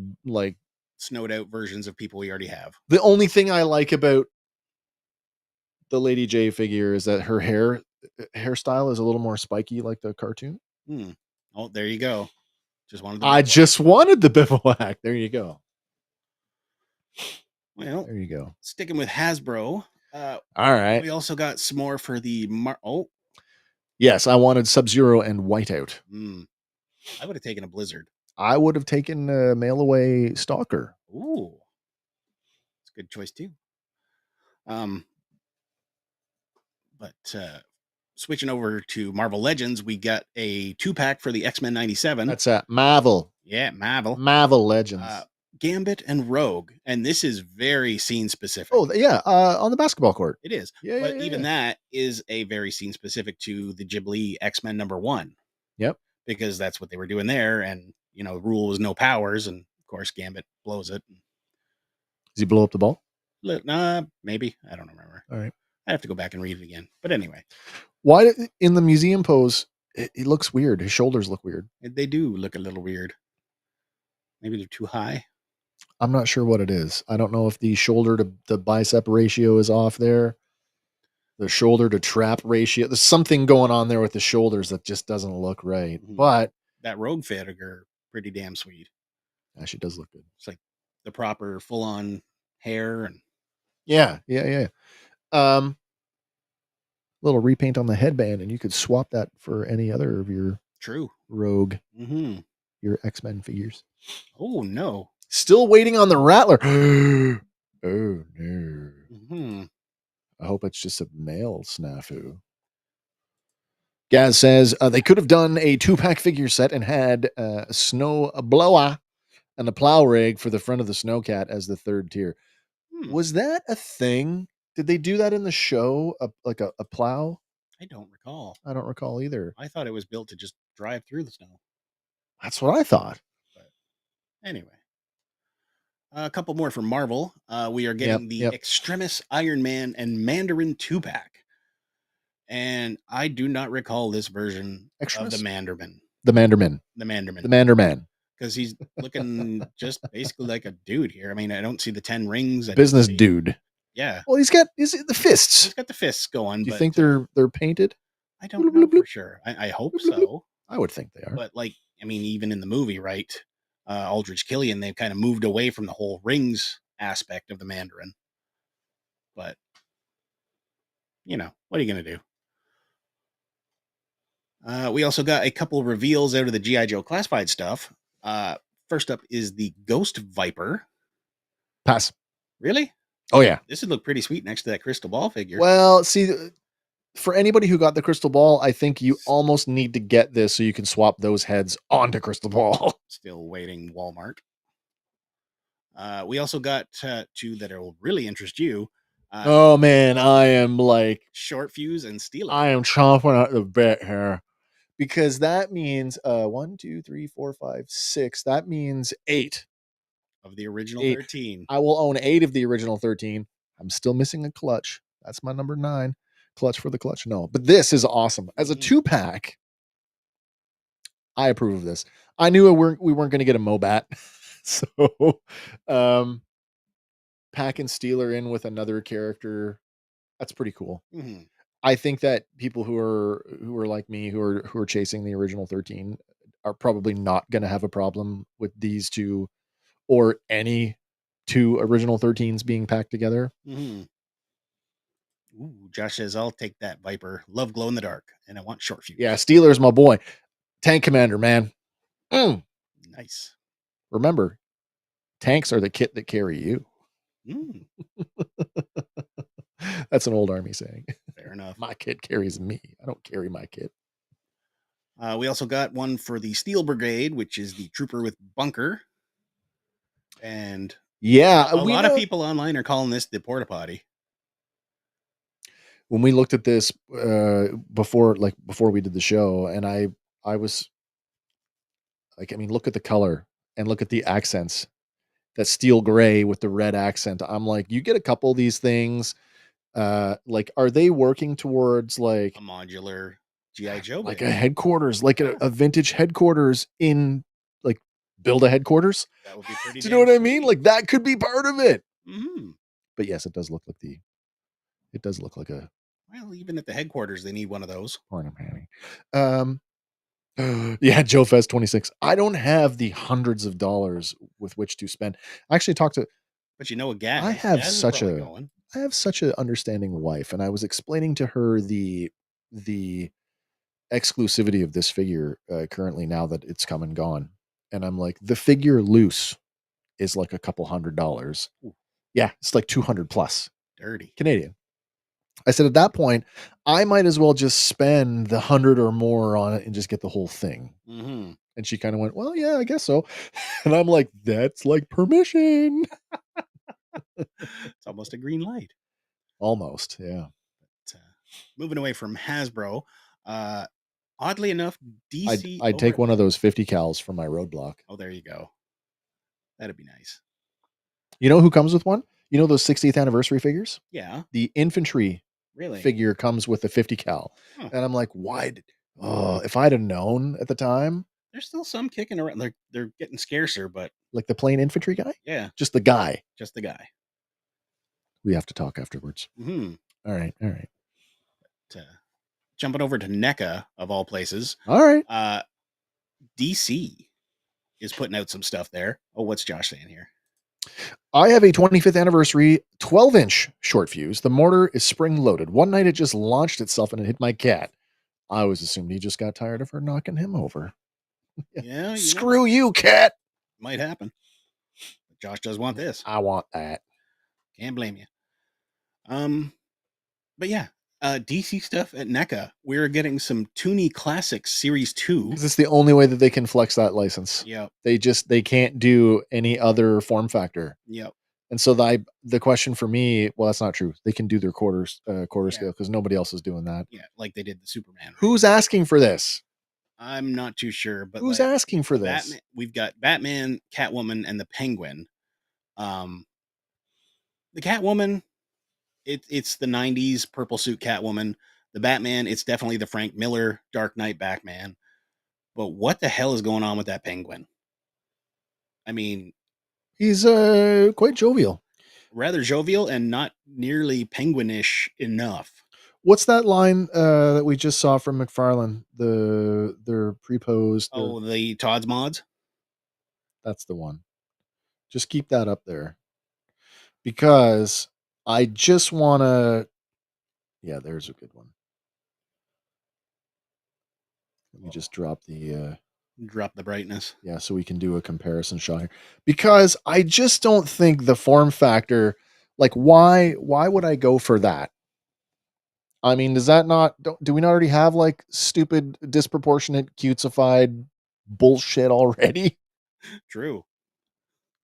Snowed out versions of people we already have. the only thing I like about the Lady J figure is that her hairstyle is a little more spiky like the cartoon. Oh, there you go. Just wanted the I bivouac. just wanted the bivouac. There you go. Well, there you go. Sticking with Hasbro. All right. We also got some more for the Yes, I wanted Sub-Zero and Whiteout. I would have taken a Blizzard. I would have taken a mail away Stalker. Ooh. It's a good choice too. But switching over to Marvel Legends, we got a 2-pack for the X-Men 97. That's Marvel. Yeah, Marvel. Marvel Legends. Gambit and Rogue, and this is very scene specific. Oh yeah, on the basketball court. It is. Yeah, but yeah, even yeah. that is a very scene specific to the Ghibli X-Men #1. Yep. Because that's what they were doing there, and the rule was no powers, and of course Gambit blows it. Does he blow up the ball? Maybe. I don't remember. All right. I have to go back and read it again. But anyway. Why in the museum pose it looks weird. His shoulders look weird. They do look a little weird. Maybe they're too high. I'm not sure what it is. I don't know if the shoulder to the bicep ratio is off there. The shoulder to trap ratio. There's something going on there with the shoulders that just doesn't look right. Mhm. But that Rogue figure, pretty damn sweet. Actually does look good. It's like the proper full on hair and yeah. Little repaint on the headband, and you could swap that for any other of your Rogue, your X-Men figures. Oh no! Still waiting on the Rattler. Oh no! I hope it's just a male snafu. Gaz says they could have done a 2-pack figure set and had a snow blower and a plow rig for the front of the Snowcat as the third tier. Was that a thing? Did they do that in the show? Like a plow? I don't recall. I don't recall either. I thought it was built to just drive through the snow. That's what I thought. But anyway. A couple more from Marvel. We are getting the Extremis Iron Man and Mandarin 2-pack. And I do not recall this version of the Mandarin. The Mandarin. Because he's looking just basically like a dude here. I mean, I don't see the 10 rings. Business dude. Yeah. Well, he's got the fists. He's got the fists going. Do you think they're painted? I don't know for sure. I hope so. I would think they are. But even in the movie, right? Aldrich Killian, they've kind of moved away from the whole rings aspect of the Mandarin. But, what are you going to do? We also got a couple reveals out of the G.I. Joe classified stuff. First up is the Ghost Viper. Pass. Really? Oh, yeah. This would look pretty sweet next to that crystal ball figure. Well, see, for anybody who got the crystal ball, I think you almost need to get this so you can swap those heads onto crystal ball. Still waiting, Walmart. We also got two that will really interest you. Oh, man, I am like... Short Fuse and Steeler. I am chomping at the bit here. Because that means 1, 2, 3, 4, 5, 6. That means 8. Of the original 13. I will own 8 of the original 13. I'm still missing a clutch. That's my number 9. Clutch for the clutch. No, but this is awesome. As a 2-pack, I approve of this. I knew we weren't going to get a Mobat. So, Pack and Steeler in with another character. That's pretty cool. Mm-hmm. I think that people who are like me, who are chasing the original 13 are probably not going to have a problem with these two or any 2 original 13s being packed together. Mm-hmm. Ooh, Josh says, I'll take that Viper. Love glow in the dark, and I want Short Fuse. Yeah, Steeler's my boy. Tank Commander, man. Nice. Remember, tanks are the kit that carry you. That's an old Army saying. Fair enough. My kid carries me. I don't carry my kid. We also got one for the Steel Brigade, which is the trooper with bunker. And Yeah, a lot of people online are calling this the porta potty. When we looked at this before we did the show, and I was like, I mean, look at the color and look at the accents. That steel gray with the red accent. I'm like, you get a couple of these things. Like, are they working towards like A modular G.I. Joe, like bit. a headquarters, like Yeah. a vintage headquarters in like build a headquarters? That would be pretty. Do you know what I mean? Like that could be part of it. Mm-hmm. But yes, it does look like a Well, even at the headquarters, they need one of those. porn panty. Yeah, Joe Fest 26. I don't have the hundreds of dollars with which to spend. I actually talked to. But you know a gas. I have gas is such probably a. going. I have such an understanding wife, and I was explaining to her the exclusivity of this figure currently now that it's come and gone, and I'm like, the figure loose is like a couple $100. Ooh. Yeah, it's like 200 plus Dirty. Canadian. I said at that point, I might as well just spend the 100 or more on it and just get the whole thing. Mm-hmm. And she kind of went, well, yeah, I guess so. And I'm like, that's like permission. It's almost a green light. Almost, yeah. But, moving away from Hasbro, oddly enough, DC. I'd take one of those 50 cals for my roadblock. Oh, there you go. That'd be nice. You know who comes with one? You know those 60th anniversary figures? Yeah. The infantry Really? figure comes with a 50 cal. Huh. And I'm like, why? If I'd have known at the time. There's still some kicking around. They're getting scarcer, but like the plain infantry guy? Yeah. Just the guy. Just the guy. We have to talk afterwards. Mm-hmm. All right. But, jumping over to NECA of all places. All right. DC is putting out some stuff there. Oh, what's Josh saying here? I have a 25th anniversary 12-inch short fuse. The mortar is spring loaded. One night it just launched itself and it hit my cat. I always assumed he just got tired of her knocking him over. Yeah. Screw you, cat. Might happen. But Josh does want this. I want that. Can't blame you. But yeah, DC stuff at NECA. We're getting some Toonie Classics Series 2. This is the only way that they can flex that license. Yep. They can't do any other form factor. Yep. And so the question for me, well, that's not true. They can do their quarter scale because nobody else is doing that. Yeah, like they did the Superman. Right? Who's asking for this? I'm not too sure, but who's asking for this? Batman, we've got Batman, Catwoman, and the Penguin. The Catwoman, it's the 90s purple suit Catwoman. The Batman, it's definitely the Frank Miller Dark Knight Batman. But what the hell is going on with that Penguin? I mean, he's quite jovial. Rather jovial and not nearly penguinish enough. What's that line that we just saw from McFarlane? Their pre-posed. Oh, the Todd's Mods? That's the one. Just keep that up there. Because I just want to... Yeah, there's a good one. Let me just drop the... Drop the brightness. Yeah, so we can do a comparison shot here. Because I just don't think the form factor... Like, why would I go for that? I mean, does that not... Do we not already have, like, stupid, disproportionate, cutesified bullshit already? True.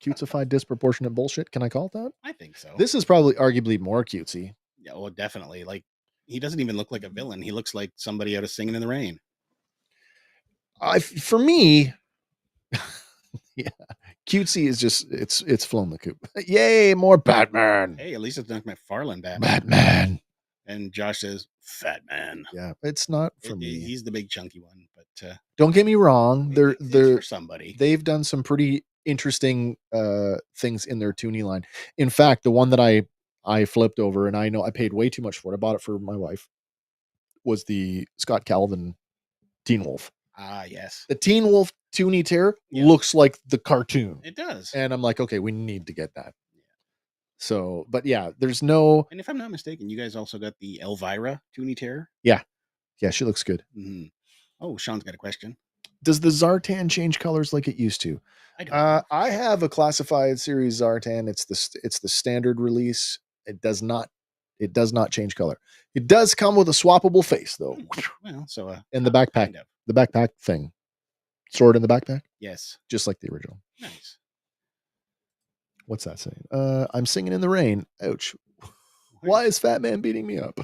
Cutesified, disproportionate bullshit? Can I call it that? I think so. This is probably arguably more cutesy. Yeah, well, definitely. Like, he doesn't even look like a villain. He looks like somebody out of Singing in the Rain. For me, yeah, cutesy is just it's flown the coop. Yay, more Batman. Hey, at least it's not McFarlane Batman. And Josh says, Fat Man. Yeah, it's not for me. He's the big chunky one, but don't get me wrong. They're for somebody. They've done some pretty interesting things in their Toonie line. In fact, the one that I flipped over, and I know I paid way too much for it. I bought it for my wife. Was the Scott Calvin Teen Wolf. Ah, yes. The Teen Wolf Toonie Tear looks like the cartoon. It does. And I'm like, okay, we need to get that. Yeah. So, but yeah, there's no... And if I'm not mistaken, you guys also got the Elvira Toonie Tear? Yeah. Yeah, she looks good. Mm-hmm. Oh, Sean's got a question. Does the Zartan change colors like it used to? I don't know. I have a classified series Zartan. It's the standard release. It does not It does not change color. It does come with a swappable face, though. Well, so And the backpack, kind of. the backpack thing. Sword in the backpack, Yes. just like the original. Nice. What's that saying? I'm singing in the rain. Ouch. Why is Fat Man beating me up?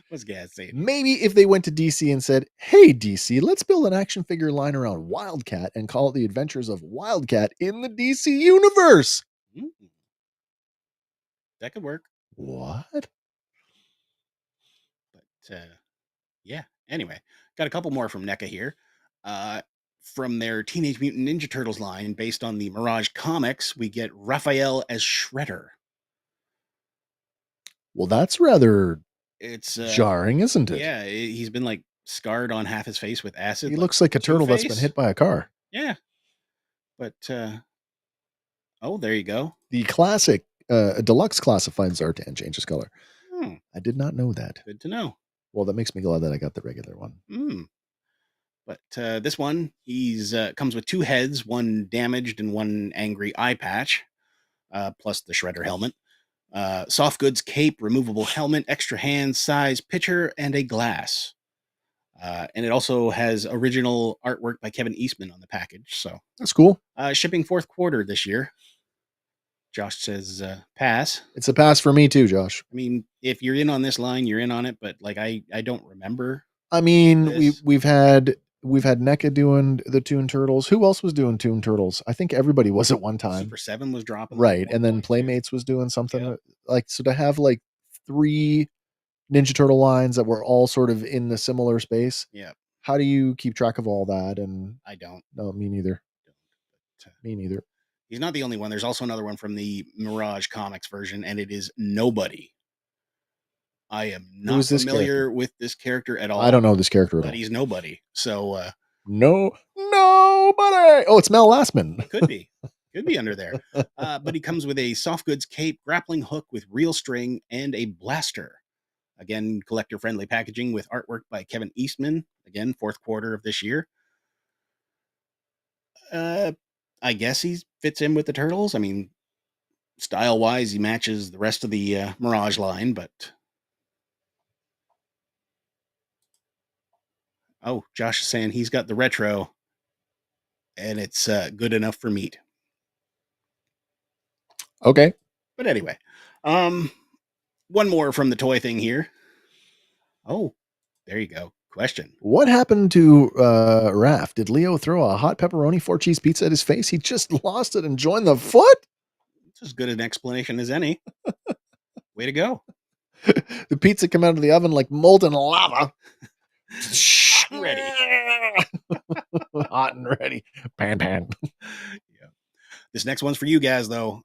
What's Gaz saying? Maybe if they went to DC and said, hey, DC, let's build an action figure line around Wildcat and call it The Adventures of Wildcat in the DC universe. Mm. That could work. What? But yeah. Anyway, got a couple more from NECA here. From their Teenage Mutant Ninja Turtles line, based on the Mirage comics, we get Raphael as Shredder. Well, that's rather It's jarring, isn't it? Yeah, he's been like scarred on half his face with acid. He looks like a turtle that's been Two-Face. hit by a car. Yeah. But oh, there you go. The classic deluxe classifieds art and changes color. Hmm. I did not know that. Good to know. Well, that makes me glad that I got the regular one. But this one, he's comes with two heads, one damaged and one angry eye patch, plus the Shredder helmet. Soft goods cape, removable helmet, extra hand size pitcher, and a glass. And it also has original artwork by Kevin Eastman on the package. So that's cool. Shipping fourth quarter this year. Josh says pass. It's a pass for me too, Josh. I mean, if you're in on this line, you're in on it. But like, I don't remember. I mean, we've had NECA doing the Toon Turtles. Who else was doing Toon Turtles? I think everybody was at one time. Super 7 was dropping. Right. And then Playmates was doing something like, so to have like 3 Ninja Turtle lines that were all sort of in the similar space. Yeah. How do you keep track of all that? And I don't. No, me neither. Me neither. He's not the only one. There's also another one from the Mirage Comics version, and it is Nobody. I am not familiar with this character at all. I don't know this character at all. But he's Nobody. So nobody. Oh, it's Mel Lastman. Could be under there. But he comes with a soft goods cape, grappling hook with real string, and a blaster. Again, collector friendly packaging with artwork by Kevin Eastman. Again, fourth quarter of this year. I guess he fits in with the Turtles. I mean, style wise, he matches the rest of the Mirage line, but oh, Josh is saying he's got the retro, and it's good enough for meat. Okay. But anyway, one more from the toy thing here. Oh, there you go. Question. What happened to Raph? Did Leo throw a hot pepperoni 4-cheese pizza at his face? He just lost it and joined the foot? It's as good an explanation as any. Way to go. The pizza came out of the oven like molten lava. Hot and ready. Hot and ready. Pan. Yeah. This next one's for you guys, though.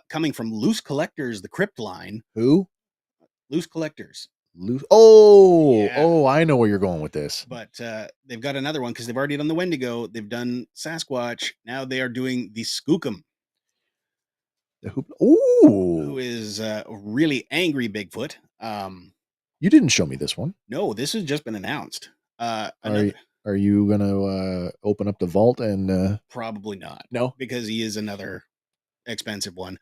Coming from Loose Collectors, the Crypt line. Who? Loose Collectors. Oh, I know where you're going with this. But they've got another one because they've already done the Wendigo. They've done Sasquatch. Now they are doing the Skookum. Who is a really angry Bigfoot. You didn't show me this one. No, this has just been announced. Are you going to open up the vault and... Probably not. No? Because he is another expensive one.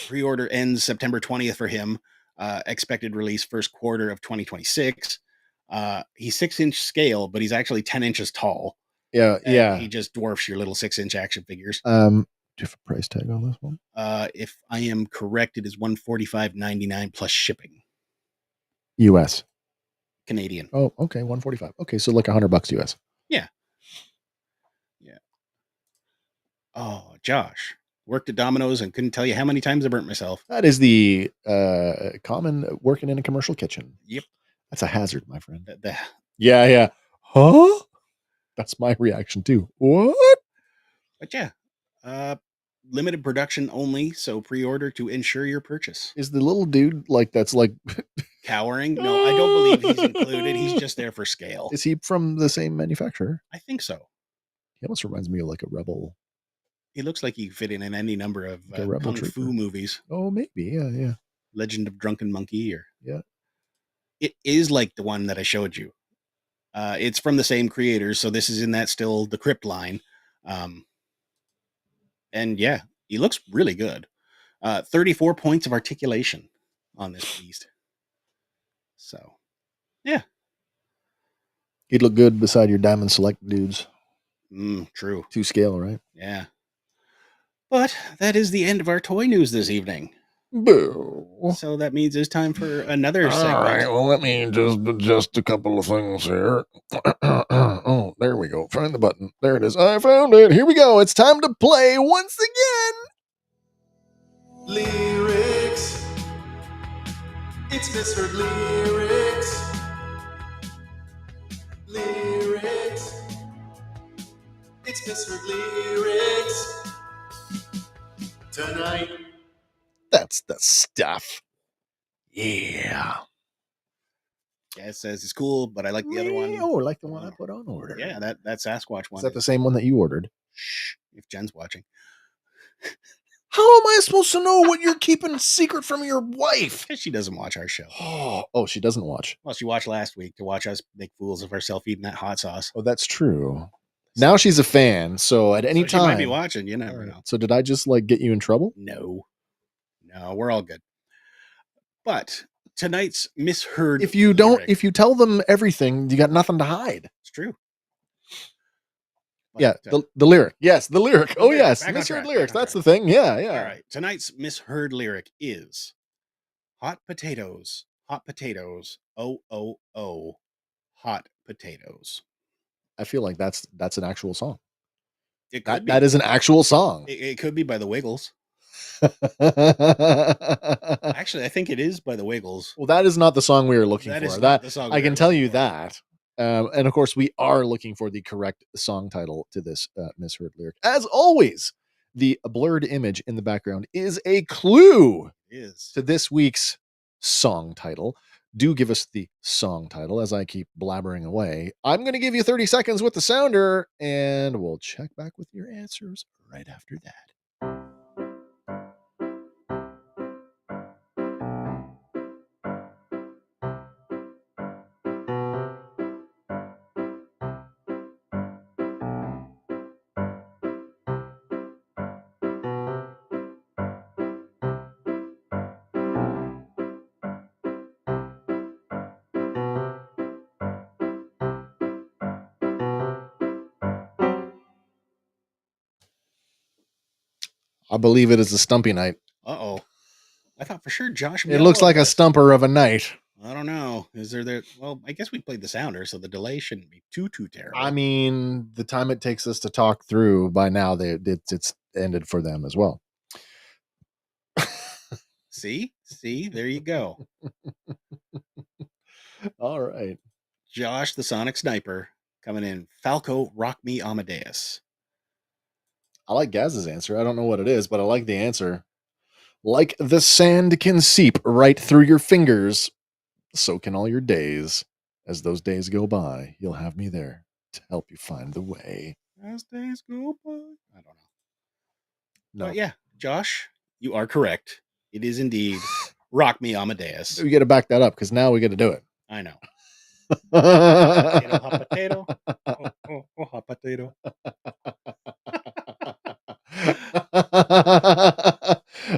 Pre-order ends September 20th for him. Expected release first quarter of 2026. He's 6-inch scale, but he's actually 10 inches tall. Yeah. He just dwarfs your little 6-inch action figures. Different price tag on this one. If I am correct, it is $145.99 plus shipping. US. Canadian. Oh, okay, $145. Okay, so like $100 US. Yeah. Oh, Josh. Worked at Domino's and couldn't tell you how many times I burnt myself. That is the common working in a commercial kitchen. Yep. That's a hazard, my friend. Yeah. Huh? That's my reaction too. What? But yeah. Limited production only, so pre-order to ensure your purchase. Is the little dude that's like cowering? No, I don't believe he's included. He's just there for scale. Is he from the same manufacturer? I think so. He almost reminds me of like a Rebel. He looks like he fit in any number of Kung Fu movies. Oh, maybe. Yeah. Legend of Drunken Monkey yeah. It is like the one that I showed you. It's from the same creators, so this is in that still the Crypt line. And yeah, he looks really good. 34 points of articulation on this beast. So, yeah. He'd look good beside your Diamond Select dudes. True. 2 scale, right? Yeah. But that is the end of our toy news this evening. Boo. So that means it's time for another All segment. right, well, let me just adjust a couple of things here. Oh, there we go. Find the button. There it is. I found it. Here we go. It's time to play once again. Lyrics. It's misheard lyrics. Lyrics. It's misheard lyrics. Tonight. That's the stuff. Yeah. Yeah, it says it's cool, but I like the other one. Oh, like the one I put on order. Yeah, that Sasquatch one. Is that the same one that you ordered? Shh, if Jen's watching. How am I supposed to know what you're keeping secret from your wife? Because she doesn't watch our show. Oh, she doesn't watch. Well, she watched last week to watch us make fools of ourselves eating that hot sauce. Oh, that's true. Now she's a fan, so at any So time she might be watching. You never know. So did I just like get you in trouble? No, we're all good. But tonight's misheard. If you don't, lyric, if you tell them everything, you got nothing to hide. it's true. But, Yeah, the lyric. Yes, the lyric. The Oh, lyric. yes, Back on misheard track, lyrics. back on That's the track. thing. Yeah, yeah. All right. Tonight's misheard lyric is hot potatoes, hot potatoes, oh, oh, oh, hot potatoes. I feel like that's an actual song. It could be. That is an actual song. It could be by the Wiggles. Actually, I think it is by the Wiggles. Well, that is not the song we were looking That for. is That not the song I we can were tell looking you for. that. And of course, we are looking for the correct song title to this misheard lyric. As always, the blurred image in the background is a clue It is. to this week's song title. Do give us the song title as I keep blabbering away. I'm going to give you 30 seconds with the sounder, and we'll check back with your answers right after that. I believe it is a stumpy night. Uh-oh. I thought for sure Josh. It looks like a stumper of a night. I don't know. Is there? Well, I guess we played the sounder, so the delay shouldn't be too terrible. I mean, the time it takes us to talk through, by now it's ended for them as well. See, there you go. All right. Josh, the Sonic Sniper, coming in. Falco, Rock Me Amadeus. I like Gaz's answer. I don't know what it is, but I like the answer. Like the sand can seep right through your fingers, so can all your days. As those days go by, you'll have me there to help you find the way. As days go by. I don't know. No. But yeah, Josh, you are correct. It is indeed Rock Me Amadeus. We got to back that up because now we got to do it. I know. Hot potato. Oh, hot potato.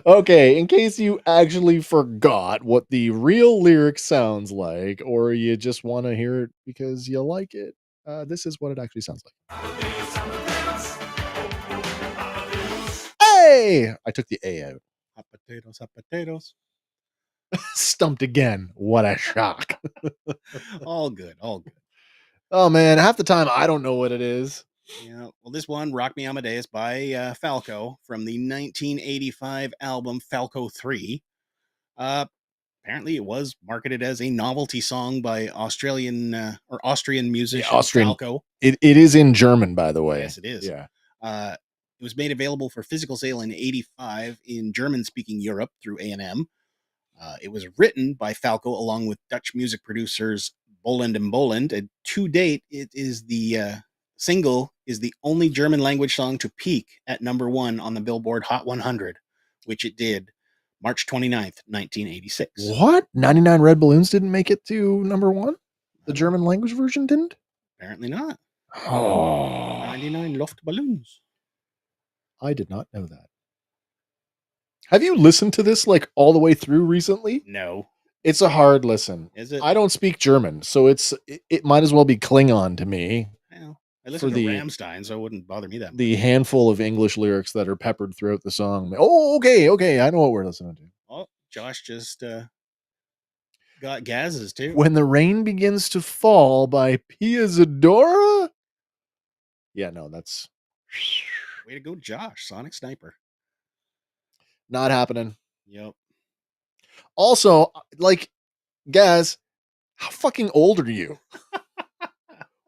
Okay, in case you actually forgot what the real lyric sounds like, or you just want to hear it because you like it, this is what it actually sounds like. Hey! I took the A out. Hot potatoes. Stumped again. What a shock. All good. Oh, man, half the time I don't know what it is. Yeah, well, this one, Rock Me Amadeus by Falco from the 1985 album Falco 3. Apparently, it was marketed as a novelty song by Austrian musician Falco. It is in German, by the way. Yes, it is. Yeah. It was made available for physical sale in 85 in German-speaking Europe through A&M. It was written by Falco along with Dutch music producers Boland and Boland, and to date, it is the single is the only German language song to peak at number 1 on the Billboard Hot 100, which it did March 29th, 1986. What? 99 Red Balloons didn't make it to number 1? The German language version didn't? Apparently not. Oh. 99 Luftballons. I did not know that. Have you listened to this like all the way through recently? No. It's a hard listen. Is it? I don't speak German, so it might as well be Klingon to me. Well, I listen to the- Rammstein, so it wouldn't bother me that much. The handful of English lyrics that are peppered throughout the song. Oh, okay, I know what we're listening to. Oh, Josh just got Gaz's too. When the Rain Begins to Fall by Pia Zadora? Yeah, no, that's Way to go, Josh. Sonic Sniper. not happening. Yep. Also, like, Gaz, how fucking old are you?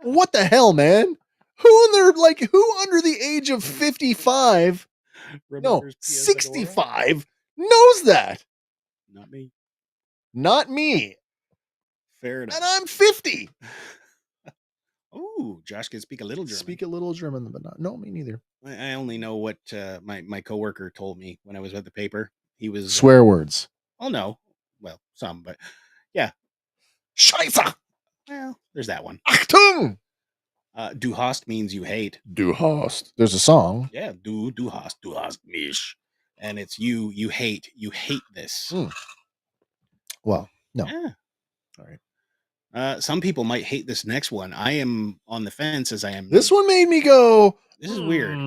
What the hell, man? Who under the age of 55, no, Remembers Pia Zadora? 65 knows that? Not me. Not me. Fair enough. And I'm 50. Oh, Josh can speak a little German. Speak a little German, but not. No, me neither. I only know what my coworker told me when I was at the paper. He was Swear words. Oh no, well some, but yeah. Scheiße. Well, there's that one. Achtung. Du hast means you hate. Du hast. There's a song. Yeah, du hast mich, and it's you hate this. Well, no. Yeah. All right. Some people might hate this next one. I am on the fence as I am. This one made me go. This is weird,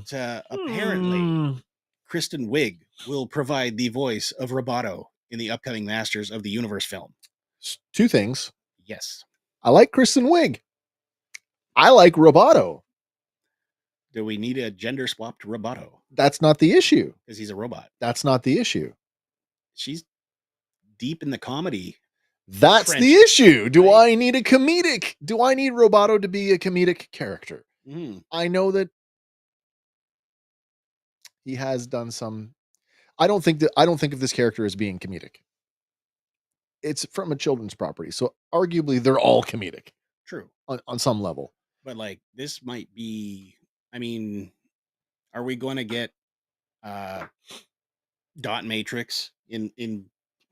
but apparently Kristen Wiig will provide the voice of Roboto in the upcoming Masters of the Universe film. Two things. Yes. I like Kristen Wiig. I like Roboto. Do we need a gender swapped Roboto? That's not the issue. Because he's a robot. That's not the issue. She's deep in the comedy. That's the issue. Do I need a comedic? Do I need Roboto to be a comedic character? I know that he has done some. I don't think of this character as being comedic. It's from a children's property, so arguably they're all comedic. True. On some level. But like this might be. I mean, are we going to get Dot Matrix in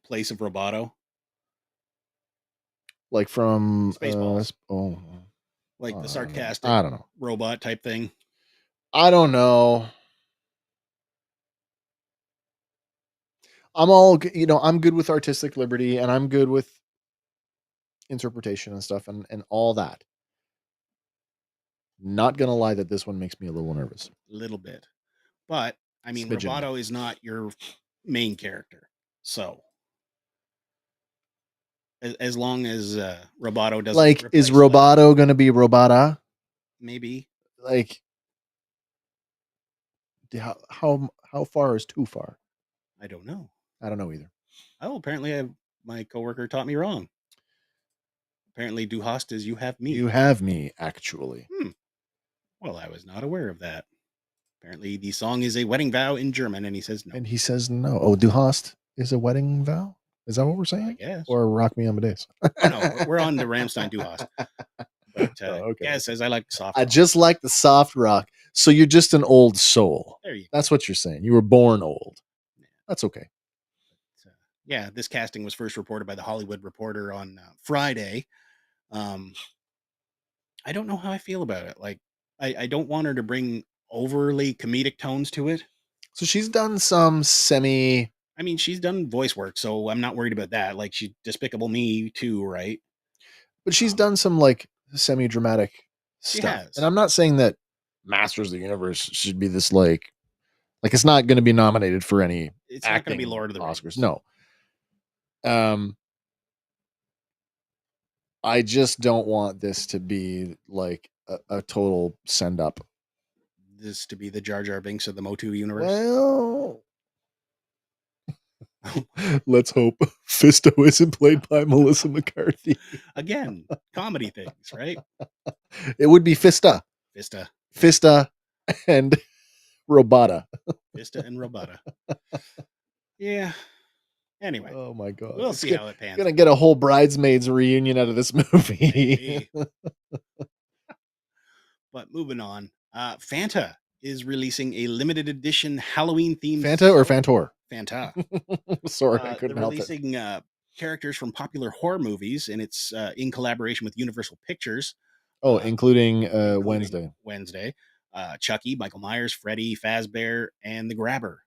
place of Roboto? Like from Spaceballs. Like the sarcastic I don't know. Robot type thing. I don't know. I'm good with artistic liberty and I'm good with interpretation and stuff and all that. Not gonna lie that this one makes me a little nervous. A little bit. But I mean, Smidgen. Roboto is not your main character. So as long as Roboto doesn't like, is Roboto gonna be Robota? Maybe. Like, how far is too far? I don't know. I don't know either. Oh, apparently my coworker taught me wrong. Apparently, du hast is you have me. You have me, actually. Well, I was not aware of that. Apparently, the song is a wedding vow in German, and he says no. And he says no. Oh, du hast is a wedding vow? Is that what we're saying? I guess. Or Rock Me Amadeus? No, we're on the Rammstein du hast. But okay. Gaz says I like soft I rock. just like the soft rock. So you're just an old soul. There you go. That's what you're saying. You were born old. That's okay. Yeah, this casting was first reported by the Hollywood Reporter on Friday. I don't know how I feel about it. Like, I don't want her to bring overly comedic tones to it. So she's done some semi. I mean, she's done voice work, so I'm not worried about that. Like, she's Despicable Me too, right? But she's done some like semi-dramatic stuff. has. And I'm not saying that Masters of the Universe should be this like it's not going to be nominated for any. It's not going to be Lord of the Oscars. Rings. No. I just don't want this to be like a total send up. This to be the Jar Jar Binks of the Motu universe. Well, let's hope Fisto isn't played by Melissa McCarthy. Again, comedy things, right? It would be Fista and Robota. Fista and Robota. Yeah. Anyway. Oh my God. We'll see how it pans. Gonna get a whole Bridesmaids reunion out of this movie. But moving on. Fanta is releasing a limited edition Halloween themed Fanta or Fantor? Fanta. Sorry, I couldn't help it. They're releasing characters from popular horror movies, and it's in collaboration with Universal Pictures. Oh, including Wednesday. Chucky, Michael Myers, Freddy, Fazbear, and the Grabber.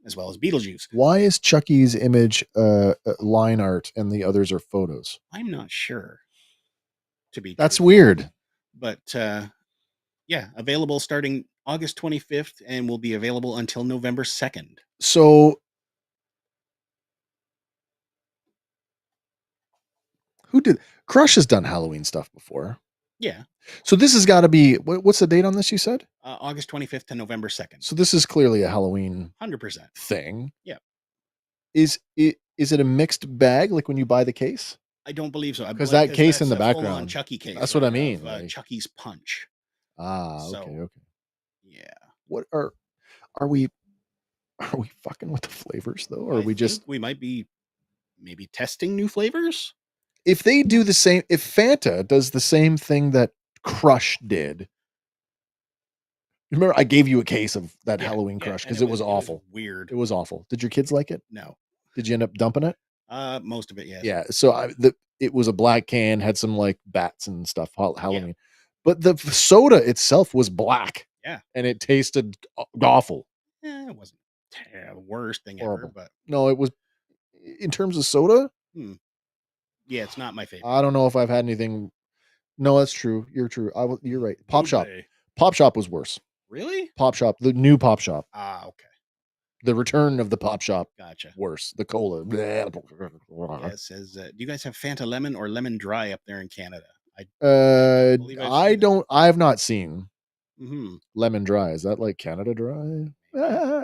as well as Beetlejuice. Why is Chucky's image line art and the others are photos? I'm not sure. To be That's truthful. weird. But yeah, available starting August 25th and will be available until November 2nd. So who did Crush has done Halloween stuff before? Yeah. So this has got to be what's the date on this? You said August 25th to November 2nd. So this is clearly a Halloween 100% thing. Yeah. Is it a mixed bag like when you buy the case? I don't believe so. Because that case in the full-on background, Chucky case. that's what I mean. Of, Chucky's Punch. Okay. Yeah. What are we fucking with the flavors though? Or we might be maybe testing new flavors? If they do the same, if Fanta does the same thing that Crush did. Remember, I gave you a case of that Halloween Crush because it was awful. It was weird. It was awful. Did your kids like it? No. Did you end up dumping it? Most of it, yes. Yeah. So it was a black can, had some like bats and stuff. Halloween, but the soda itself was black. Yeah. And it tasted awful. It wasn't the worst thing Horrible. ever, but no, it was in terms of soda. Yeah, it's not my favorite. I don't know if I've had anything. No, that's true. You're true. You're right. Pop Shop. Pop Shop was worse. Really? Pop Shop, the new Pop Shop. Okay. The return of the Pop Shop. Gotcha. Worse. The cola. Yeah, it says, do you guys have Fanta Lemon or Lemon Dry up there in Canada? I've not seen Mm-hmm. Lemon Dry. Is that like Canada Dry?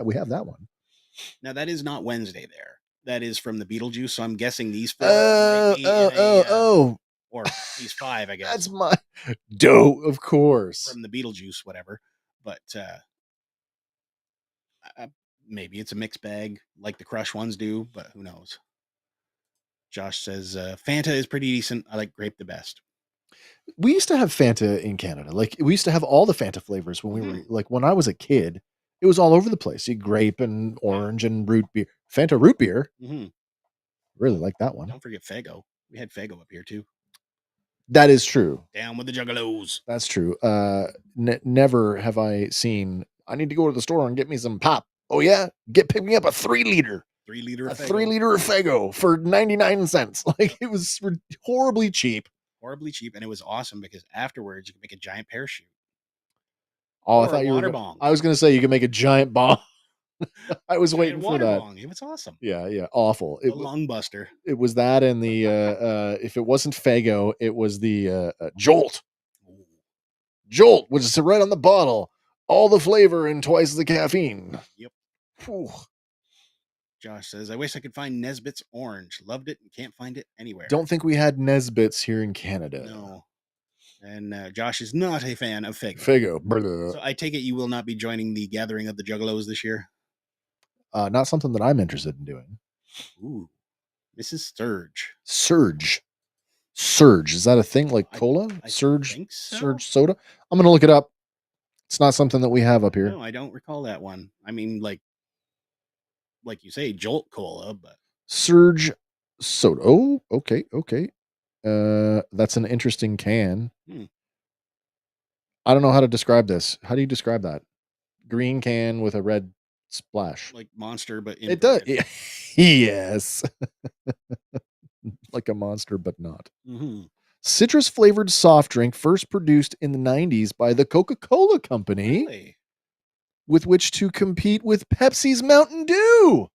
We have that one. Now that is not Wednesday there. That is from the Beetlejuice. So I'm guessing these four or these five, I guess. That's my dough, of course. From the Beetlejuice, whatever. But maybe it's a mixed bag like the Crush ones do, but who knows? Josh says Fanta is pretty decent. I like grape the best. We used to have Fanta in Canada. Like we used to have all the Fanta flavors when we were like when I was a kid. It was all over the place. You grape and orange and root beer. Fanta root beer. Really like that one. Don't forget Faygo. We had Faygo up here too. That is true. Down with the Juggalos. That's true. Never have I seen. I need to go to the store and get me some pop. Oh yeah, pick me up a 3 liter. 3 liter. A 3 liter of Faygo for 99 cents. Like it was horribly cheap. Horribly cheap, and it was awesome because afterwards you could make a giant parachute. Oh, I thought you were. I was going to say you could make a giant bomb. I was waiting for that. Bong. It was awesome. Yeah, awful. The lung buster. It was that, and the if it wasn't Faygo, it was the Jolt. Jolt, which is right on the bottle, all the flavor and twice the caffeine. Yep. Whew. Josh says, I wish I could find Nesbitt's Orange. Loved it and can't find it anywhere. Don't think we had Nesbitt's here in Canada. No. And Josh is not a fan of Faygo. Faygo. So I take it you will not be joining the Gathering of the Juggalos this year? Not something that I'm interested in doing. Ooh. Mrs. Sturge. Surge. Is that a thing like cola? I Surge? think so. Surge soda? I'm going to look it up. It's not something that we have up here. No, I don't recall that one. I mean, like you say, Jolt Cola, but Surge soda. Oh, okay. That's an interesting can. I don't know how to describe this. How do you describe that? Green can with a red splash. Like Monster, but it does. Yes. Like a Monster, but not. Citrus flavored soft drink first produced in the 90s by the Coca-Cola Company. Really? With which to compete with Pepsi's Mountain Dew.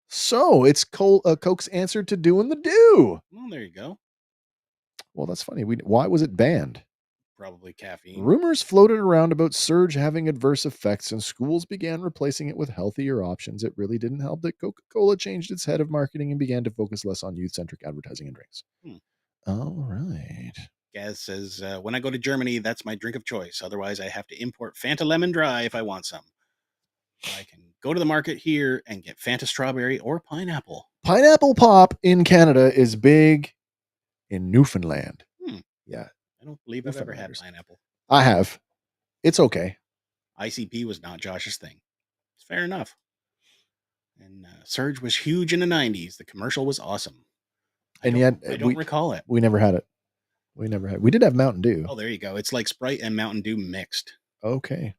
So it's Coke's answer to doing the Dew. Well, there you go. Well, that's funny. Why was it banned? Probably caffeine. Rumors floated around about Surge having adverse effects, and schools began replacing it with healthier options. It really didn't help that Coca-Cola changed its head of marketing and began to focus less on youth-centric advertising and drinks. All right. Gaz says, when I go to Germany, that's my drink of choice. Otherwise, I have to import Fanta Lemon Dry if I want some. I can go to the market here and get Fanta Strawberry or Pineapple. Pineapple Pop in Canada is big in Newfoundland. Yeah. I don't believe I've ever had pineapple. I have. It's okay. ICP was not Josh's thing. It's fair enough. And Surge was huge in the 90s. The commercial was awesome. I don't recall it. We never had it. We did have Mountain Dew. Oh, there you go. It's like Sprite and Mountain Dew mixed. Okay.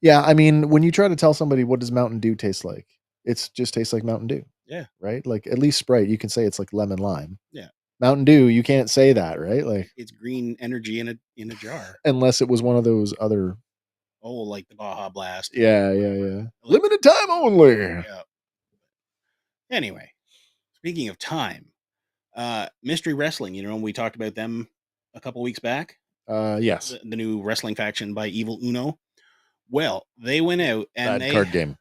Yeah, I mean, when you try to tell somebody what does Mountain Dew taste like, it's just tastes like Mountain Dew, Yeah. right? Like at least Sprite, you can say it's like lemon lime. Yeah. Mountain Dew, you can't say that, right? Like It's green energy in a jar. unless it was one of those other. Oh, like the Baja Blast. Yeah. Like- Limited time only. Yeah. Anyway, speaking of time, Mystery Wrestling, we talked about them a couple weeks back. Yes. The new wrestling faction by Evil Uno. Well, they went out and Bad card game.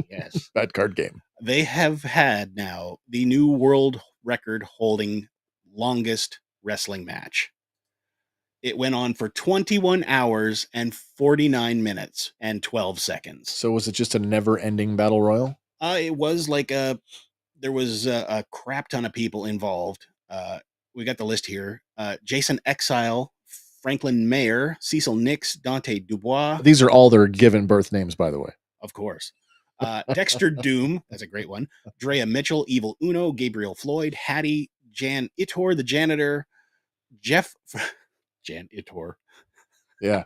Yes. Bad card game. They have had now the new world record holding longest wrestling match. It went on for 21 hours and 49 minutes and 12 seconds. So was it just a never-ending battle royal? It was like there was a crap ton of people involved. We got the list here. Jason Exile, Franklin Mayer, Cecil Nix, Dante Dubois. These are all their given birth names, by the way. Of course. Dexter Doom, that's a great one. Drea Mitchell, Evil Uno, Gabriel Floyd, Hattie, Jan Itor, the janitor, Jeff, Jan Itor. Yeah.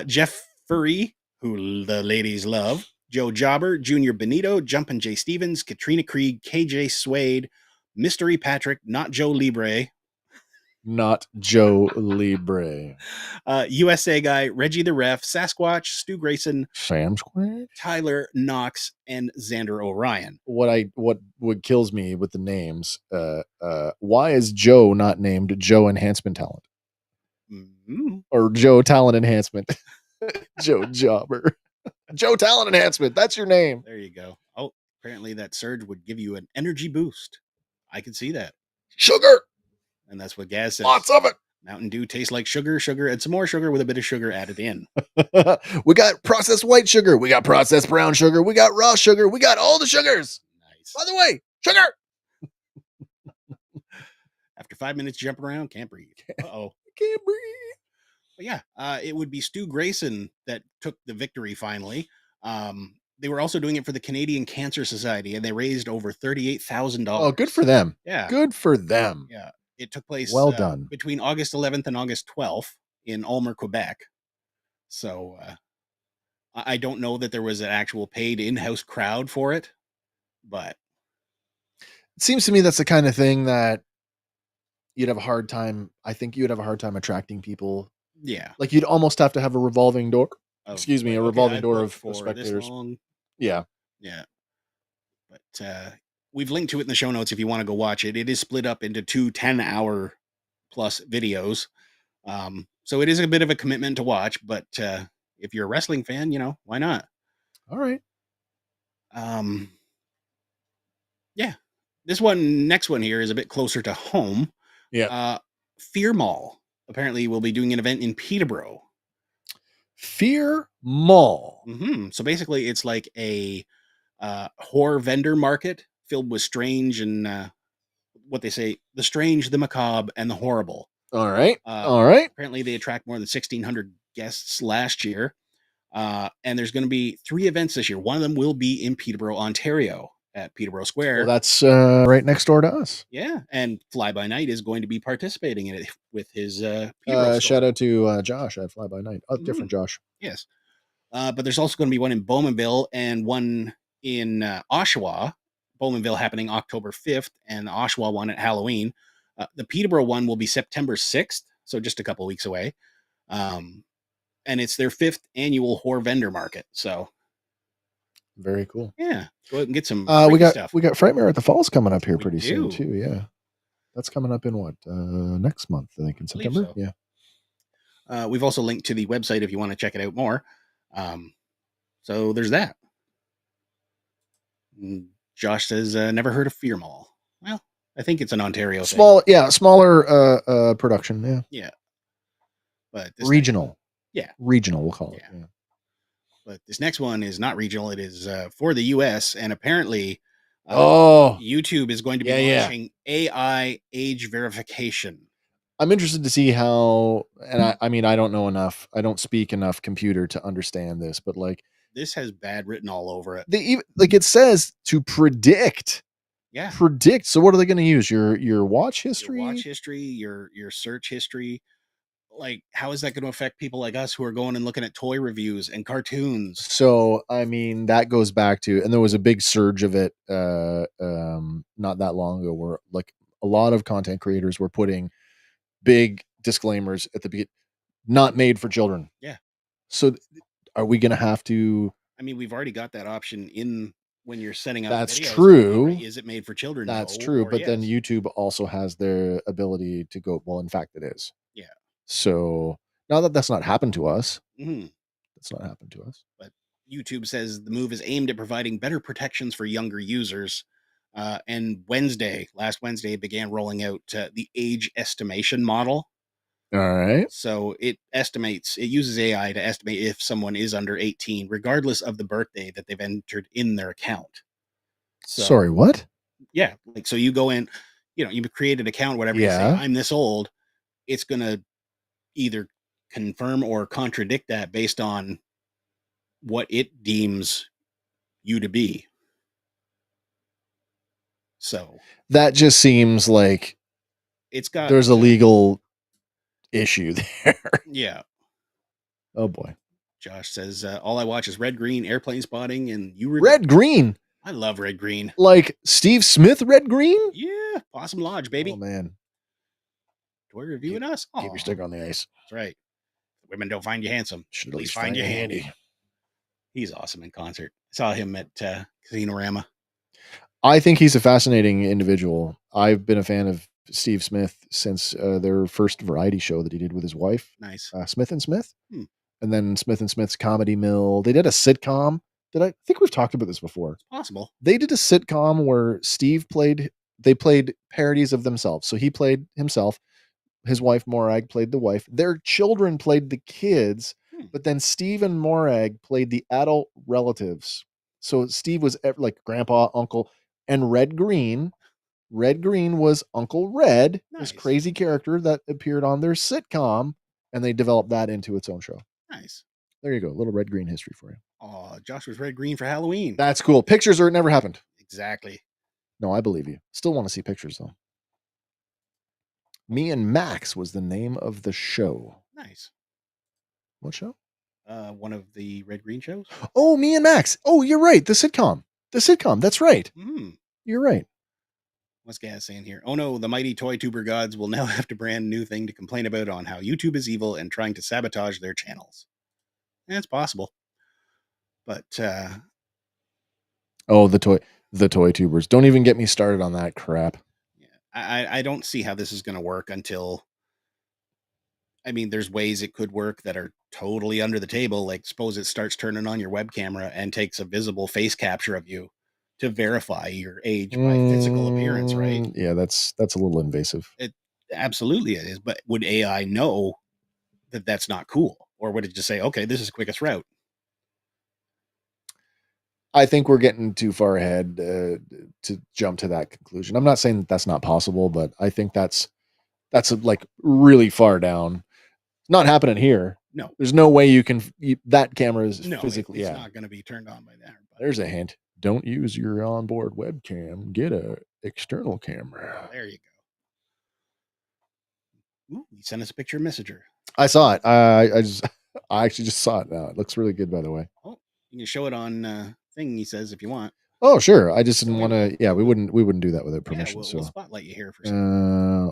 Jeff Furry, who the ladies love, Joe Jobber, Junior Benito, Jumpin' J. Stevens, Katrina Krieg, KJ Swade, Mystery Patrick, not Joe Libre. Not Joe Libre. USA guy, Reggie the Ref, Sasquatch, Stu Grayson, Sam Squatch? Tyler Knox, and Xander Orion. What kills me with the names, why is Joe not named Joe Enhancement Talent? Mm-hmm. Or Joe Talent Enhancement? Joe Jobber. Joe Talent Enhancement, that's your name. There you go. Oh, apparently that surge would give you an energy boost. I can see that. Sugar! And that's what Gaz says. Lots of it! Mountain Dew tastes like sugar, and some more sugar with a bit of sugar added in. We got processed white sugar. We got processed brown sugar. We got raw sugar. We got all the sugars. Nice. By the way, sugar! After 5 minutes jumping around, can't breathe. Uh-oh. Can't breathe. But yeah, it would be Stu Grayson that took the victory finally. They were also doing it for the Canadian Cancer Society, and they raised over $38,000. Oh, good for them. Yeah. Good for them. Yeah. It took place Well done. Between August 11th and August 12th in Ulmer, Quebec. So I don't know that there was an actual paid in-house crowd for it, but it seems to me that's the kind of thing that you'd have a hard time. I think you'd have a hard time attracting people. Yeah. Like you'd almost have to have a revolving door. Oh, Excuse me, like, a okay, revolving I door booked of for spectators. this long. Yeah. Yeah. But we've linked to it in the show notes if you want to go watch it. It is split up into 2 10-hour plus videos. So it is a bit of a commitment to watch, but if you're a wrestling fan, why not? All right. Yeah. This next one here is a bit closer to home. Yeah. Fear Mall apparently will be doing an event in Peterborough. Fear Mall. Mm-hmm. So basically it's like a horror vendor market filled with strange and what they say, the strange, the macabre, and the horrible. All right. All right. Apparently they attract more than 1,600 guests last year. And there's going to be 3 events this year. One of them will be in Peterborough, Ontario at Peterborough Square. Well, that's right next door to us. Yeah. And Fly By Night is going to be participating in it with his Peterborough store. Shout out to Josh at Fly By Night. Oh, different Josh. Yes. But there's also going to be one in Bowmanville and one in Oshawa. Bowmanville happening October 5th and the Oshawa one at Halloween. The Peterborough one will be September 6th, so just a couple weeks away. And it's their 5th annual horror vendor market. So very cool. Yeah, go out and get some we got stuff. We got Frightmare at the Falls coming up here We pretty soon do. too. Yeah, that's coming up in what next month? I think in Believe September. so. Yeah. We've also linked to the website if you want to check it out more. So there's that. Josh says, never heard of Fear Mall. Well, I think it's an Ontario thing. Smaller production. Yeah. Yeah. But this Regional. Yeah. Regional, we'll call it. Yeah. Yeah. But this next one is not regional. It is for the US. And apparently YouTube is going to be launching AI age verification. I'm interested to see how, and I mean, I don't know enough. I don't speak enough computer to understand this, but like this has bad written all over it. It says to predict. Yeah. Predict. So what are they going to use? Your watch history? Your watch history, your search history. like, how is that going to affect people like us who are going and looking at toy reviews and cartoons? So, I mean, that goes back to, and there was a big surge of it not that long ago, where like a lot of content creators were putting big disclaimers at the beginning, not made for children. Yeah. So are we going to have to? I mean, we've already got that option in when you're setting up. That's videos, true. right? Is it made for children? That's No, true. or But then yes. YouTube also has their ability to go, well, in fact, it is. Yeah. So now that that's not happened to us, Mhm. that's not happened to us. But YouTube says the move is aimed at providing better protections for younger users. And last Wednesday, began rolling out the age estimation model. All right. So it uses AI to estimate if someone is under 18, regardless of the birthday that they've entered in their account. So, Sorry, what? Yeah. Like, so you go in, you've created an account, whatever you say, Yeah. I'm this old. It's going to either confirm or contradict that based on what it deems you to be. So That just seems like it's got there's a legal issue there. Yeah. Oh boy. Josh says, all I watch is Red Green, Airplane Spotting, and you Red Green. I love Red Green. Like Steve Smith Red Green? Yeah. Possum Lodge, baby. Oh man. Toy reviewing us. Keep your stick on the ice. That's right. Women don't find you handsome. Should at least find you handy. He's awesome in concert. I saw him at Casino-rama. I think he's a fascinating individual. I've been a fan of Steve Smith since their first variety show that he did with his wife. Nice. Smith and Smith. And then Smith and Smith's Comedy Mill. They did a sitcom. I think we've talked about this before? It's possible. They did a sitcom where they played parodies of themselves. So he played himself. His wife Morag played the wife. Their children played the kids, but then Steve and Morag played the adult relatives. So Steve was like grandpa, uncle, and Red Green. Red Green was Uncle Red, this crazy character that appeared on their sitcom, and they developed that into its own show. Nice. There you go. A little Red Green history for you. Oh, Josh was Red Green for Halloween. That's cool. Pictures or it never happened. Exactly. No, I believe you. Still want to see pictures though. Me and Max was the name of the show. Nice. What show? One of the Red Green shows. Oh, Me and Max. Oh, you're right. The sitcom. That's right. You're right. What's Gaz saying here? Oh no, the mighty toy tuber gods will now have to brand new thing to complain about on how YouTube is evil and trying to sabotage their channels. It's possible. But oh, the toy tubers. Don't even get me started on that crap. Yeah. I don't see how this is going to work until, I mean, there's ways it could work that are totally under the table. Like suppose it starts turning on your web camera and takes a visible face capture of you to verify your age by physical appearance, right? Yeah, that's a little invasive. It absolutely it is. But would AI know that that's not cool? Or would it just say, okay, this is the quickest route? I think we're getting too far ahead to jump to that conclusion. I'm not saying that that's not possible, but I think that's like really far down. It's not happening here. No. There's no way you can, that camera is physically, it's not going to be turned on by that. But there's a hint. Don't use your onboard webcam. Get a external camera. There you go. Ooh, he sent us a picture of Messenger. I saw it. I actually just saw it now. It looks really good, by the way. Oh, you can show it on thing, he says, if you want. Oh, sure. I just didn't want to. Yeah, we wouldn't do that without permission. We'll spotlight you here for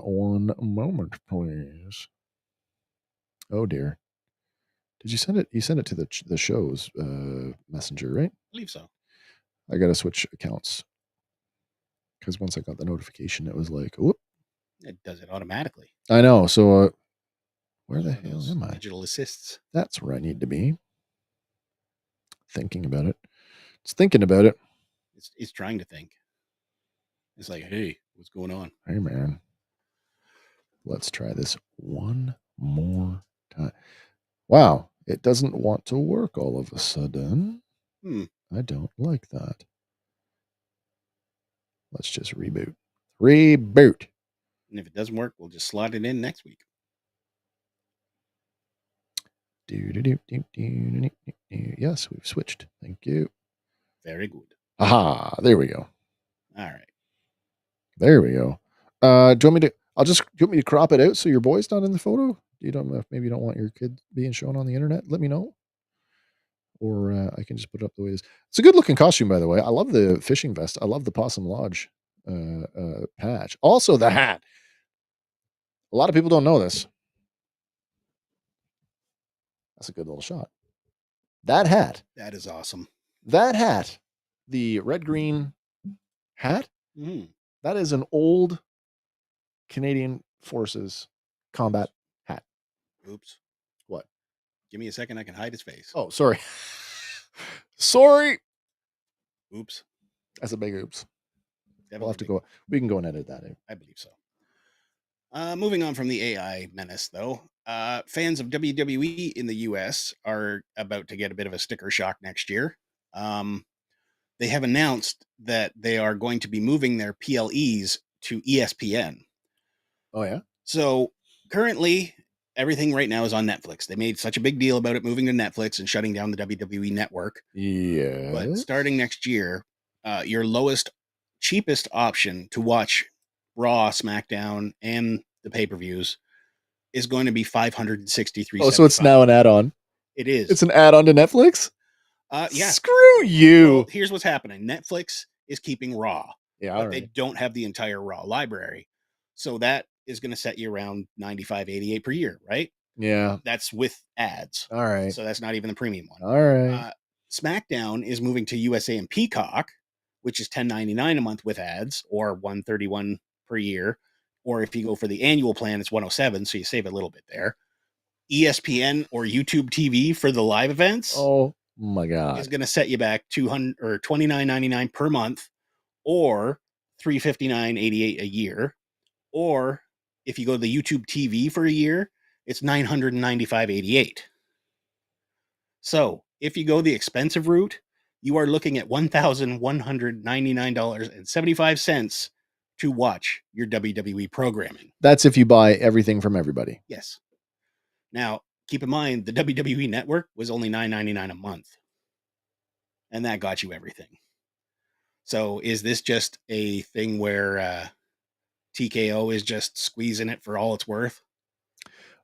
one moment, please. Oh dear. Did you send it? You sent it to the show's messenger, right? I believe so. I got to switch accounts because once I got the notification, it was like, whoop. It does it automatically. I know. So where the hell am I? Digital assists. That's where I need to be. Thinking about it. It's thinking about it. It's trying to think. It's like, hey, what's going on? Hey, man. Let's try this one more time. Wow. It doesn't want to work all of a sudden. I don't like that. Let's just reboot. Reboot. And if it doesn't work, we'll just slot it in next week. Yes, we've switched. Thank you. Very good. Aha, there we go. All right. There we go. Do you want me to crop it out so your boy's not in the photo? You don't know if maybe you don't want your kid being shown on the internet. Let me know. Or I can just put it up the way it is. It's a good looking costume, by the way. I love the fishing vest. I love the Possum Lodge patch. Also, the hat. A lot of people don't know this. That's a good little shot. That hat. That is awesome. That hat. The red green hat. Mm. That is an old Canadian Forces combat hat. Oops. What? Give me a second. I can hide his face. Oh, sorry. Sorry. Oops. That's a big oops. Definitely We'll have to big. go. We can go and edit that in. I believe so. Moving on from the AI menace, though, fans of WWE in the US are about to get a bit of a sticker shock next year. They have announced that they are going to be moving their PLEs to ESPN. Oh, yeah? So currently, everything right now is on Netflix. They made such a big deal about it moving to Netflix and shutting down the WWE network. Yeah. But starting next year, your cheapest option to watch Raw, SmackDown, and the pay-per-views is going to be $563. Oh, so it's now an add-on. It is. It's an add-on to Netflix? Yeah. Screw you. Well, here's what's happening. Netflix is keeping Raw, Yeah, but all they right. don't have the entire Raw library. So that is going to set you around $95.88 per year, right? Yeah. That's with ads. All right. So that's not even the premium one. All right. SmackDown is moving to USA and Peacock, which is $10.99 a month with ads, or $131 per year. Or if you go for the annual plan, it's $107, so you save a little bit there. ESPN or YouTube TV for the live events Oh my God. is going to set you back $200 or $29.99 per month, or $359.88 a year. Or if you go to the YouTube TV for a year, it's $995.88. So if you go the expensive route, you are looking at $1,199.75 to watch your WWE programming. That's if you buy everything from everybody. Yes. Now, keep in mind, the WWE network was only $9.99 a month. And that got you everything. So is this just a thing where TKO is just squeezing it for all it's worth?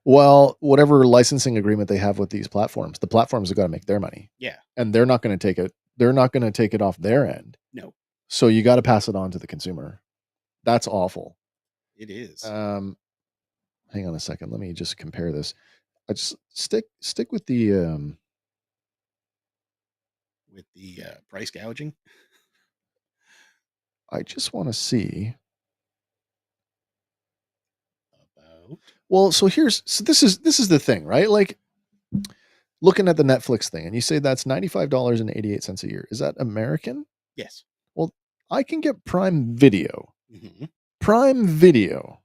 Well, whatever licensing agreement they have with these platforms, the platforms have got to make their money. Yeah. And they're not going to take it. They're not going to take it off their end. No. So you got to pass it on to the consumer. That's awful. It is. Hang on a second. Let me just compare this. I just stick with the price gouging. I just want to see. About. Well, so this is the thing, right? Like looking at the Netflix thing, and you say that's $95.88 a year. Is that American? Yes. Well, I can get Prime Video. Mm-hmm. Prime Video.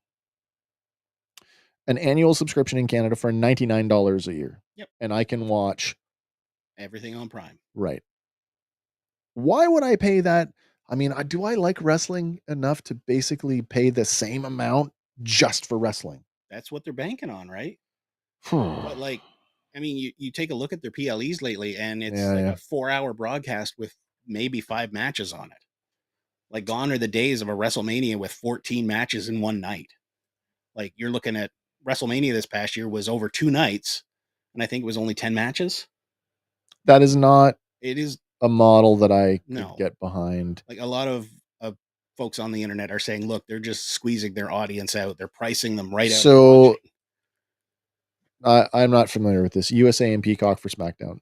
An annual subscription in Canada for $99 a year. Yep. And I can watch everything on Prime. Right. Why would I pay that? I mean, do I like wrestling enough to basically pay the same amount just for wrestling? That's what they're banking on, right? But like, I mean, you take a look at their PLEs lately, and it's a 4-hour broadcast with maybe 5 matches on it. Like, gone are the days of a WrestleMania with 14 matches in one night. Like, you're looking at WrestleMania this past year was over 2 nights, and I think it was only 10 matches. That is not. It is a model that I could get behind. Like a lot of folks on the internet are saying, look, they're just squeezing their audience out. They're pricing them right out. So I'm not familiar with this. USA and Peacock for SmackDown.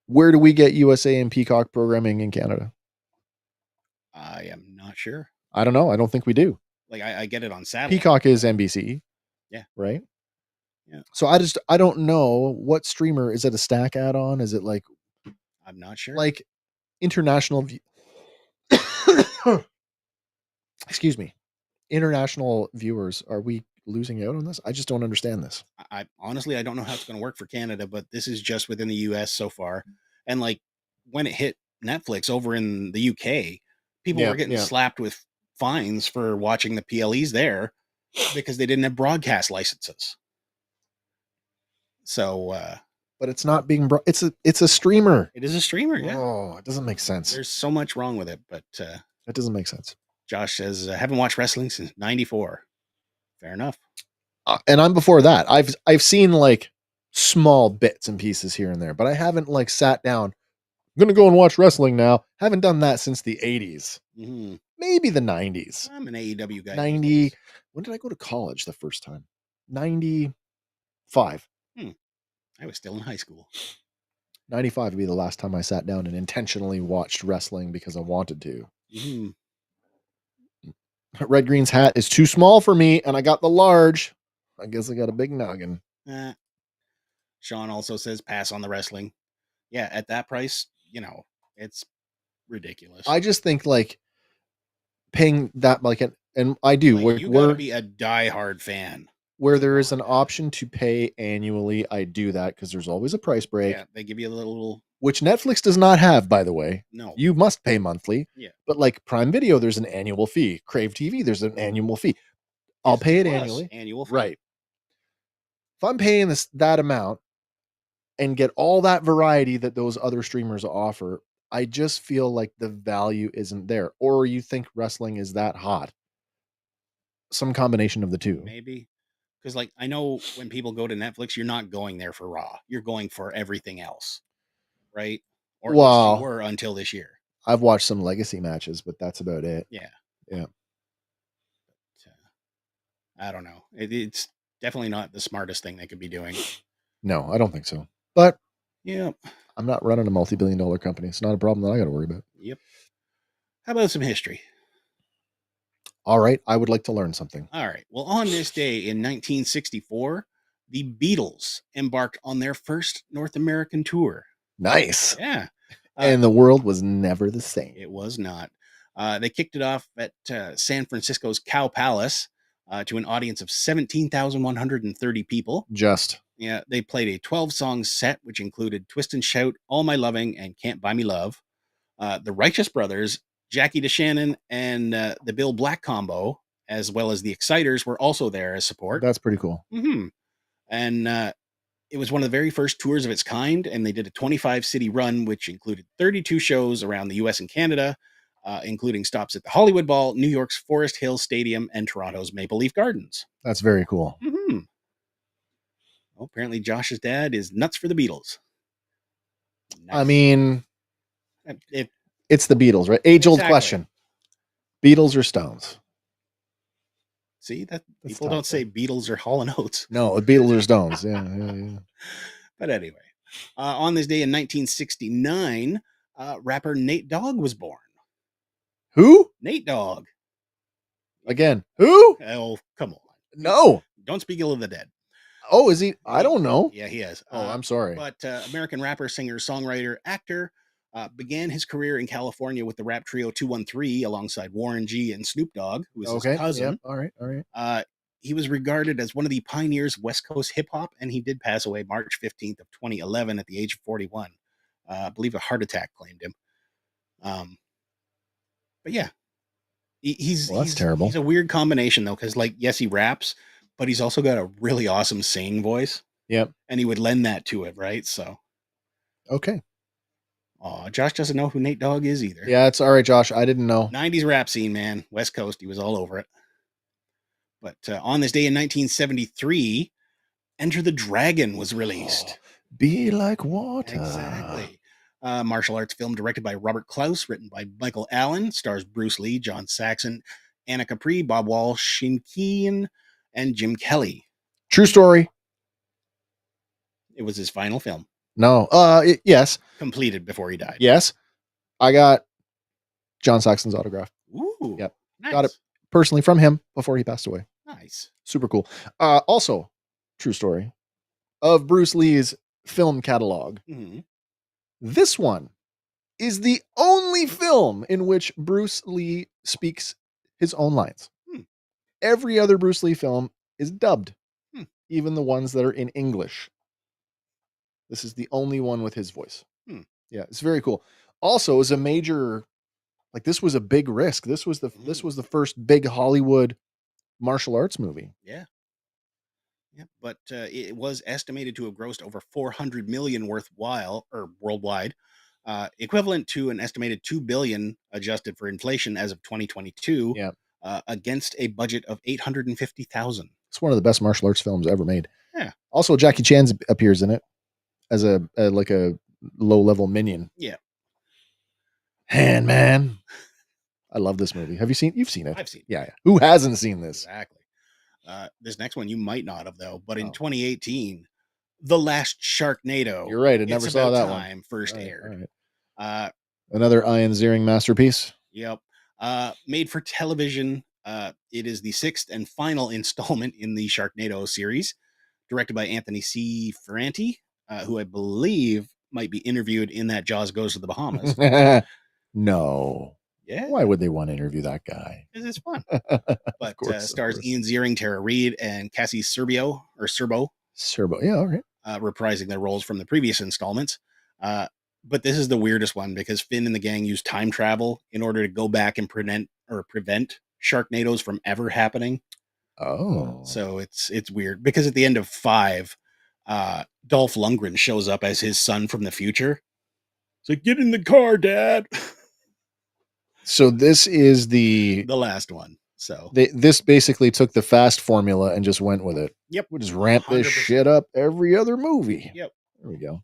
Where do we get USA and Peacock programming in Canada? I am not sure. I don't know. I don't think we do. Like I get it on satellite. Peacock is NBC. Yeah. Right? Yeah. So I don't know what streamer. Is it a stack add-on? Is it like, I'm not sure. Like international excuse me. International viewers, are we losing out on this? I just don't understand this. I honestly, I don't know how it's going to work for Canada, but this is just within the US so far. And like when it hit Netflix over in the UK, people were getting slapped with fines for watching the PLEs there because they didn't have broadcast licenses. So, but it's not being it's a streamer. It is a streamer. Yeah. Oh, it doesn't make sense. There's so much wrong with it, but that doesn't make sense. Josh says, haven't watched wrestling since '94. Fair enough. And I'm before that. I've seen like small bits and pieces here and there, but I haven't like sat down. I'm gonna go and watch wrestling now. Haven't done that since the 80s, maybe the 90s. I'm an AEW guy. 90. When did I go to college the first time? 95. I was still in high school. 95 would be the last time I sat down and intentionally watched wrestling because I wanted to. Red Green's hat is too small for me, and I got the large. I guess I got a big noggin. Sean also says pass on the wrestling. Yeah, at that price, it's ridiculous. I just think like paying that like and I do. Like, you gotta be a diehard fan. Where there is an option to pay annually, I do that because there's always a price break. Yeah, they give you a little, which Netflix does not have, by the way. No, you must pay monthly. Yeah, but like Prime Video, there's an annual fee. Crave TV, there's an annual fee. I'll pay it annually. Annual fee. Right. If I'm paying that amount and get all that variety that those other streamers offer, I just feel like the value isn't there. Or you think wrestling is that hot? Some combination of the two. Maybe. Because, like, I know when people go to Netflix, you're not going there for Raw. You're going for everything else, right? Or at least you were until this year. I've watched some legacy matches, but that's about it. Yeah. But, I don't know. It's definitely not the smartest thing they could be doing. No, I don't think so. But yeah, I'm not running a multi-billion-dollar company. It's not a problem that I got to worry about. Yep. How about some history? All right. I would like to learn something. All right. Well, on this day in 1964, the Beatles embarked on their first North American tour. Nice. Yeah. And the world was never the same. It was not. They kicked it off at San Francisco's Cow Palace to an audience of 17,130 people. Yeah, they played a 12-song set, which included Twist and Shout, All My Loving, and Can't Buy Me Love. The Righteous Brothers, Jackie DeShannon, and the Bill Black combo, as well as the Exciters, were also there as support. That's pretty cool. And it was one of the very first tours of its kind, and they did a 25-city run, which included 32 shows around the U.S. and Canada, including stops at the Hollywood Bowl, New York's Forest Hill Stadium, and Toronto's Maple Leaf Gardens. That's very cool. Well, apparently Josh's dad is nuts for the Beatles. Nice. I mean, it's the Beatles, right? Age-old question. Beatles or Stones? See, that's people don't say Beatles or Hall & Oates. No, Beatles or Stones. Yeah. But anyway, on this day in 1969, rapper Nate Dogg was born. Who? Nate Dogg. Again, who? Oh, come on. No. Don't speak ill of the dead. Oh, is he? I don't know. Yeah, he is. Oh, I'm sorry. But American rapper, singer, songwriter, actor, began his career in California with the rap trio 213 alongside Warren G and Snoop Dogg, who was his cousin. Yep. All right. He was regarded as one of the pioneers of West Coast hip hop, and he did pass away March 15th of 2011 at the age of 41. I believe a heart attack claimed him. But yeah, he's terrible. He's a weird combination though, because like yes, he raps, but he's also got a really awesome singing voice. Yep. And he would lend that to it, right? So. Okay. Oh, Josh doesn't know who Nate Dogg is either. Yeah, it's all right, Josh. I didn't know. 90s rap scene, man. West Coast. He was all over it. But on this day in 1973, Enter the Dragon was released. Be like water. Exactly. Martial arts film directed by Robert Klaus, written by Michael Allen, stars Bruce Lee, John Saxon, Anna Capri, Bob Walsh, Shin Keen, and Jim Kelly. True story. It was his final film. No. Yes. Completed before he died. Yes. I got John Saxon's autograph. Ooh. Yep. Nice. Got it personally from him before he passed away. Nice. Super cool. Also, true story of Bruce Lee's film catalog. Mm-hmm. This one is the only film in which Bruce Lee speaks his own lines. Every other Bruce Lee film is dubbed, even the ones that are in English. This is the only one with his voice. Yeah, it's very cool. Also, it was a major, like this was a big risk. This was the first big Hollywood martial arts movie. Yeah. Yeah, but it was estimated to have grossed over 400 million worldwide, equivalent to an estimated 2 billion adjusted for inflation as of 2022. Yeah. Against a budget of 850,000. It's one of the best martial arts films ever made. Yeah. Also, Jackie Chan appears in it as a low level minion. Yeah. And man, I love this movie. Have you seen? You've seen it. I've seen it. Yeah. Who hasn't seen this? Exactly. This next one you might not have, though, but in Oh. 2018, The Last Sharknado. You're right. I It's never saw About that one. Time first All aired. right. Another Ian Ziering masterpiece. Yep. Made for television. It is the 6th and final installment in the Sharknado series, directed by Anthony C. Ferranti, who I believe might be interviewed in that Jaws Goes to the Bahamas. No. Yeah. Why would they want to interview that guy? Because it's fun. Of But course, of stars course. Ian Ziering, Tara Reid, and Cassie Serbo, Serbo. Yeah, all right. reprising their roles from the previous installments. But this is the weirdest one because Finn and the gang use time travel in order to go back and prevent Sharknadoes from ever happening. Oh. So it's weird because at the end of 5, Dolph Lundgren shows up as his son from the future. It's like, get in the car, Dad. So this is the last one. So this basically took the Fast formula and just went with it. Yep. We'll just ramp this 100%. shit up every other movie. Yep. There we go.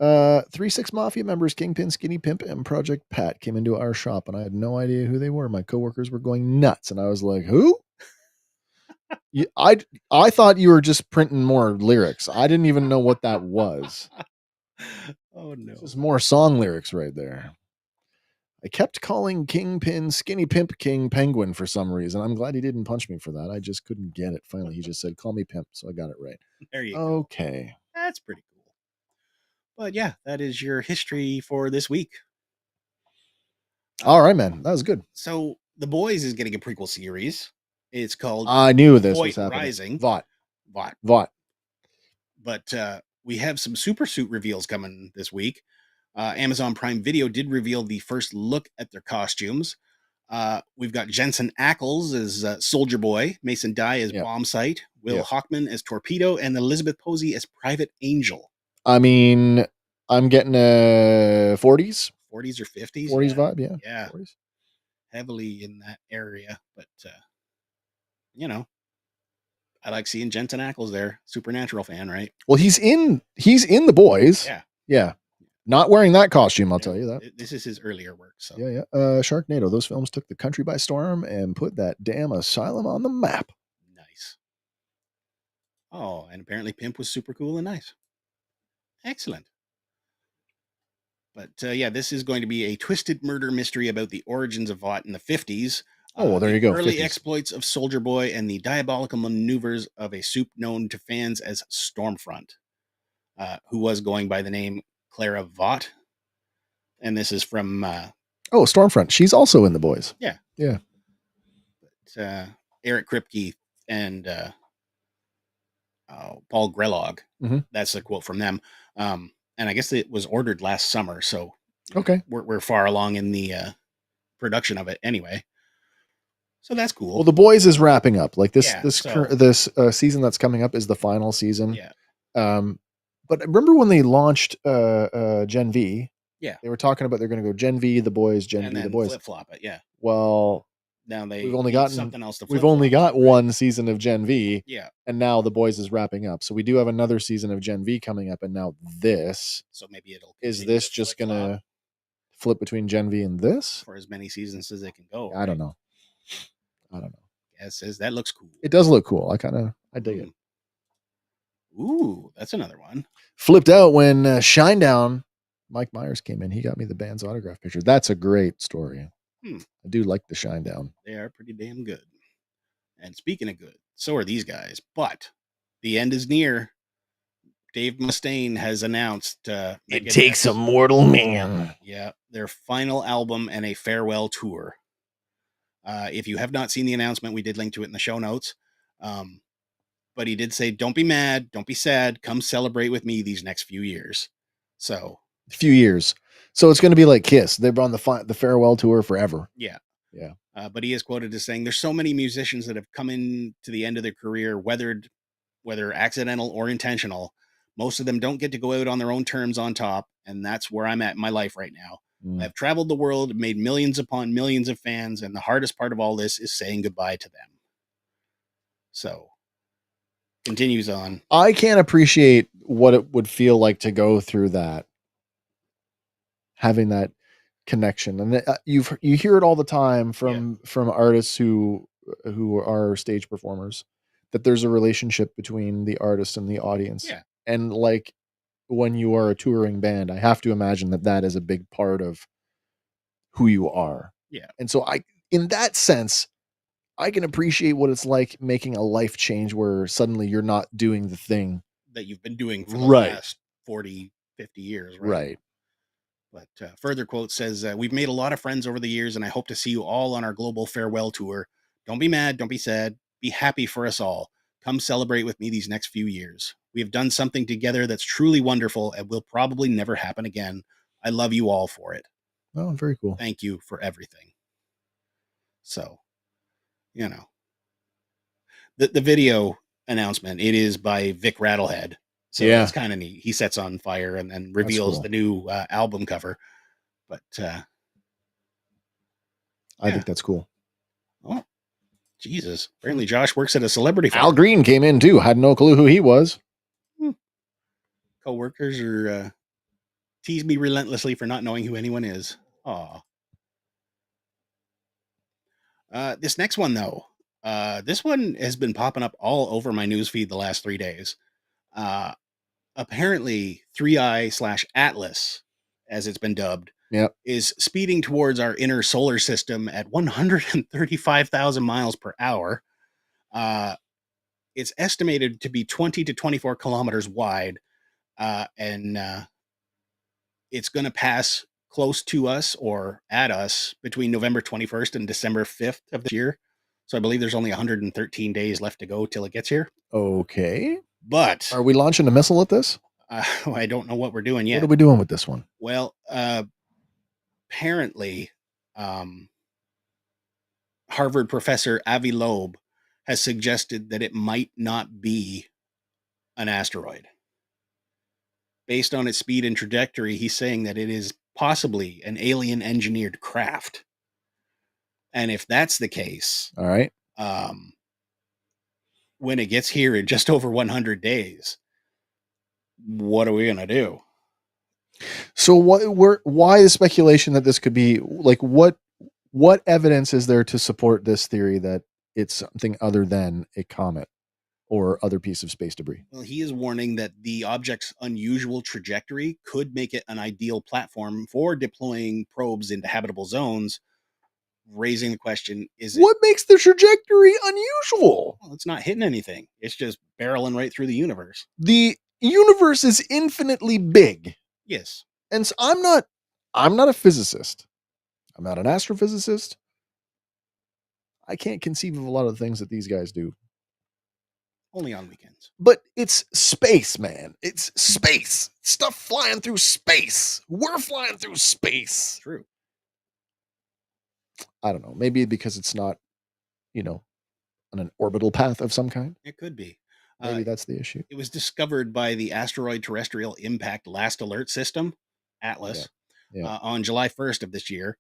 3-6 Mafia members, Kingpin, Skinny Pimp, and Project Pat came into our shop, and I had no idea who they were. My coworkers were going nuts, and I was like, "Who?" I thought you were just printing more lyrics. I didn't even know what that was. Oh no. This is more song lyrics right there. I kept calling Kingpin Skinny Pimp King Penguin for some reason. I'm glad he didn't punch me for that. I just couldn't get it. Finally, he just said, "Call me Pimp," so I got it right. There you go. Okay. That's pretty cool. But yeah, that is your history for this week. All right, man. That was good. So The Boys is getting a prequel series. It's called I knew this Voight was happening. Rising. Vought. But we have some super suit reveals coming this week. Amazon Prime Video did reveal the first look at their costumes. We've got Jensen Ackles as Soldier Boy, Mason Dye as Bomb Sight, Will Hockman as Torpedo, and Elizabeth Posey as Private Angel. I mean, I'm getting a 40s or 50s. 40s vibe, yeah. Yeah. 40s. Heavily in that area, but I like seeing Jensen Ackles there. Supernatural fan, right? Well, he's in The Boys. Yeah. Yeah. Not wearing that costume, I'll tell you that. This is his earlier work. So Yeah. Sharknado. Those films took the country by storm and put that damn asylum on the map. Nice. Oh, and apparently Pimp was super cool and nice. Excellent. But this is going to be a twisted murder mystery about the origins of Vought in the 50s. Oh, well, there you go. Early 50s. exploits of Soldier Boy and the diabolical maneuvers of a soup known to fans as Stormfront, who was going by the name Clara Vought. And this is from... Stormfront. She's also in The Boys. Yeah. Yeah. But, Eric Kripke and Paul Grelog. Mm-hmm. That's a quote from them. And I guess it was ordered last summer, so okay, we're far along in the production of it anyway. So that's cool. Well, The Boys is wrapping up. Like this season that's coming up is the final season. Yeah. But remember when they launched Gen V? Yeah. They were talking about they're going to go Gen V, The Boys, Gen V, The Boys. Flip flop it. Yeah. Well, now we've only gotten something else to we've only got one season of Gen V. Yeah. And now The Boys is wrapping up. So we do have another season of Gen V coming up, and now this. So maybe it'll is this just gonna flip between Gen V and this for as many seasons as it can go? I don't know. Yeah, it says that looks cool. It does look cool. I dig it. Ooh, that's another one. Flipped out when Shinedown Mike Myers came in. He got me the band's autograph picture. That's a great story. I do like the Shinedown. They are pretty damn good. And speaking of good, so are these guys. But the end is near. Dave Mustaine has announced It Takes a Mortal Man. Yeah, their final album and a farewell tour. If you have not seen the announcement, we did link to it in the show notes. But he did say, "Don't be mad, don't be sad. Come celebrate with me these next few years." So, few years. So it's going to be like Kiss. They're on the farewell tour forever. Yeah. Yeah. But he is quoted as saying, "There's so many musicians that have come in to the end of their career, whether accidental or intentional. Most of them don't get to go out on their own terms on top, and that's where I'm at in my life right now. I've traveled the world, made millions upon millions of fans, and the hardest part of all this is saying goodbye to them." So continues on. I can't appreciate what it would feel like to go through that, having that connection. And you hear it all the time from artists who are stage performers, that there's a relationship between the artist and the audience. Yeah. And like when you are a touring band, I have to imagine that is a big part of who you are. Yeah. And so in that sense, I can appreciate what it's like making a life change where suddenly you're not doing the thing that you've been doing for the Right. last 40, 50 years. right. But further quote says, we've made a lot of friends over the years, and I hope to see you all on our global farewell tour. Don't be mad. Don't be sad. Be happy for us all. Come celebrate with me these next few years. We have done something together that's truly wonderful and will probably never happen again. I love you all for it. Oh, very cool. Thank you for everything. So, you know, the video announcement, it is by Vic Rattlehead. So Yeah. it's kind of neat. He sets on fire and then reveals cool. the new album cover. But I think that's cool. oh, Jesus. Apparently Josh works at a celebrity farm. Al Green came in too. Had no clue who he was. Co-workers are tease me relentlessly for not knowing who anyone is. Aw. This next one, though. This one has been popping up all over my newsfeed the last 3 days. Apparently, 3i/Atlas, as it's been dubbed, Yep. is speeding towards our inner solar system at 135,000 miles per hour. It's estimated to be 20 to 24 kilometers wide, and it's going to pass close to us or at us between November 21st and December 5th of this year. So I believe there's only 113 days left to go till it gets here. Okay. But Are we launching a missile at this? I don't know what we're doing yet. What are we doing with this one? Well, apparently, Harvard professor Avi Loeb has suggested that it might not be an asteroid. Based on its speed and trajectory, he's saying that it is possibly an alien engineered craft. And if that's the case, All right. when it gets here in just over 100 days, what are we going to do? So why the speculation that this could be like, what evidence is there to support this theory that it's something other than a comet or other piece of space debris? Well, he is warning that the object's unusual trajectory could make it an ideal platform for deploying probes into habitable zones, raising the question, what makes the trajectory unusual? Well, it's not hitting anything. It's just barreling right through the universe. The universe is infinitely big. Yes. And so I'm not a physicist. I'm not an astrophysicist. I can't conceive of a lot of the things that these guys do. Only on weekends. But it's space, man. It's space. Stuff flying through space. We're flying through space. True. I don't know. Maybe because it's not, on an orbital path of some kind. It could be. Maybe that's the issue. It was discovered by the Asteroid Terrestrial Impact Last Alert System, ATLAS, on July 1st of this year.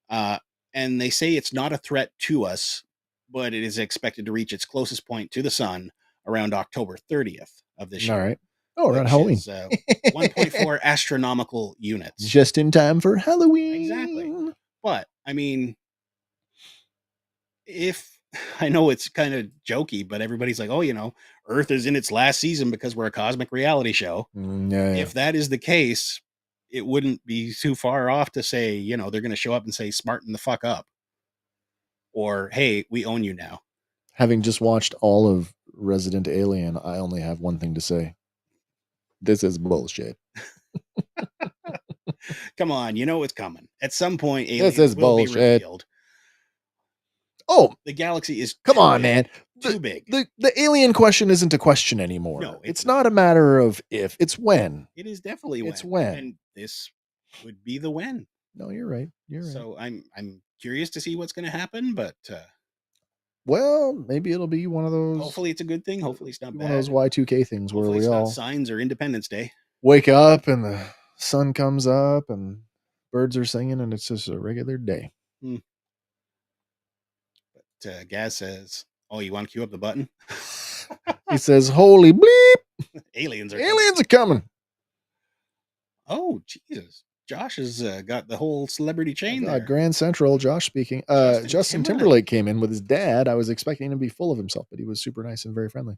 And they say it's not a threat to us, but it is expected to reach its closest point to the sun around October 30th of this year. All right. Oh, around Halloween. 1.4 astronomical units. Just in time for Halloween. Exactly. But, I mean, I know it's kind of jokey, but everybody's like, oh, Earth is in its last season because we're a cosmic reality show. If that is the case, it wouldn't be too far off to say, they're going to show up and say, smarten the fuck up. Or, hey, we own you now. Having just watched all of Resident Alien, I only have one thing to say. This is bullshit. Come on, it's coming. At some point, aliens this is will bullshit. be revealed. Oh, the galaxy is come on, man. Too big. The alien question isn't a question anymore. No, it's not a matter of if, it's when. It is definitely when. It's when. And this would be the when. No, you're right. So I'm curious to see what's going to happen, but well, maybe it'll be one of those. Hopefully it's a good thing. Hopefully it's not bad. One of those Y2K things where we all signs or Independence Day. Wake up and the sun comes up and birds are singing and it's just a regular day. But Gaz says, Oh, you want to cue up the button? He says, "Holy bleep! Aliens are coming. Aliens are coming!" Oh, Jesus. Josh has got the whole celebrity chain there. Grand Central, Josh speaking. Justin Timberlake came in with his dad. I was expecting him to be full of himself, but he was super nice and very friendly.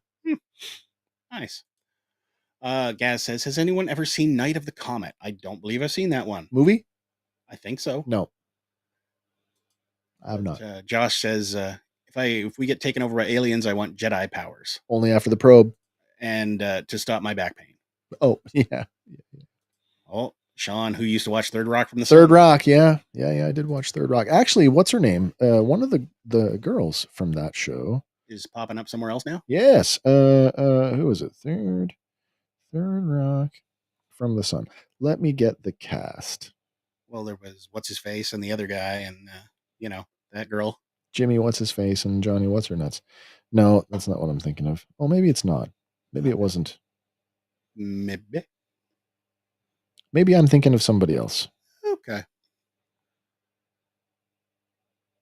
Nice. Gaz says, has anyone ever seen Night of the Comet? I don't believe I've seen that one. Movie? I think so. No. I have not. Josh says, if we get taken over by aliens, I want Jedi powers. Only after the probe. And to stop my back pain. Oh, yeah. Oh, Sean, who used to watch Third Rock from the Sun. Third Rock, yeah. I did watch Third Rock. Actually, what's her name? One of the girls from that show is popping up somewhere else now. Yes. Who is it? Third Rock from the Sun. Let me get the cast. Well, there was what's his face and the other guy, and that girl. Jimmy what's his face and Johnny what's her nuts. No, that's not what I'm thinking of. Oh, maybe it's not. Maybe it wasn't. Maybe I'm thinking of somebody else. Okay.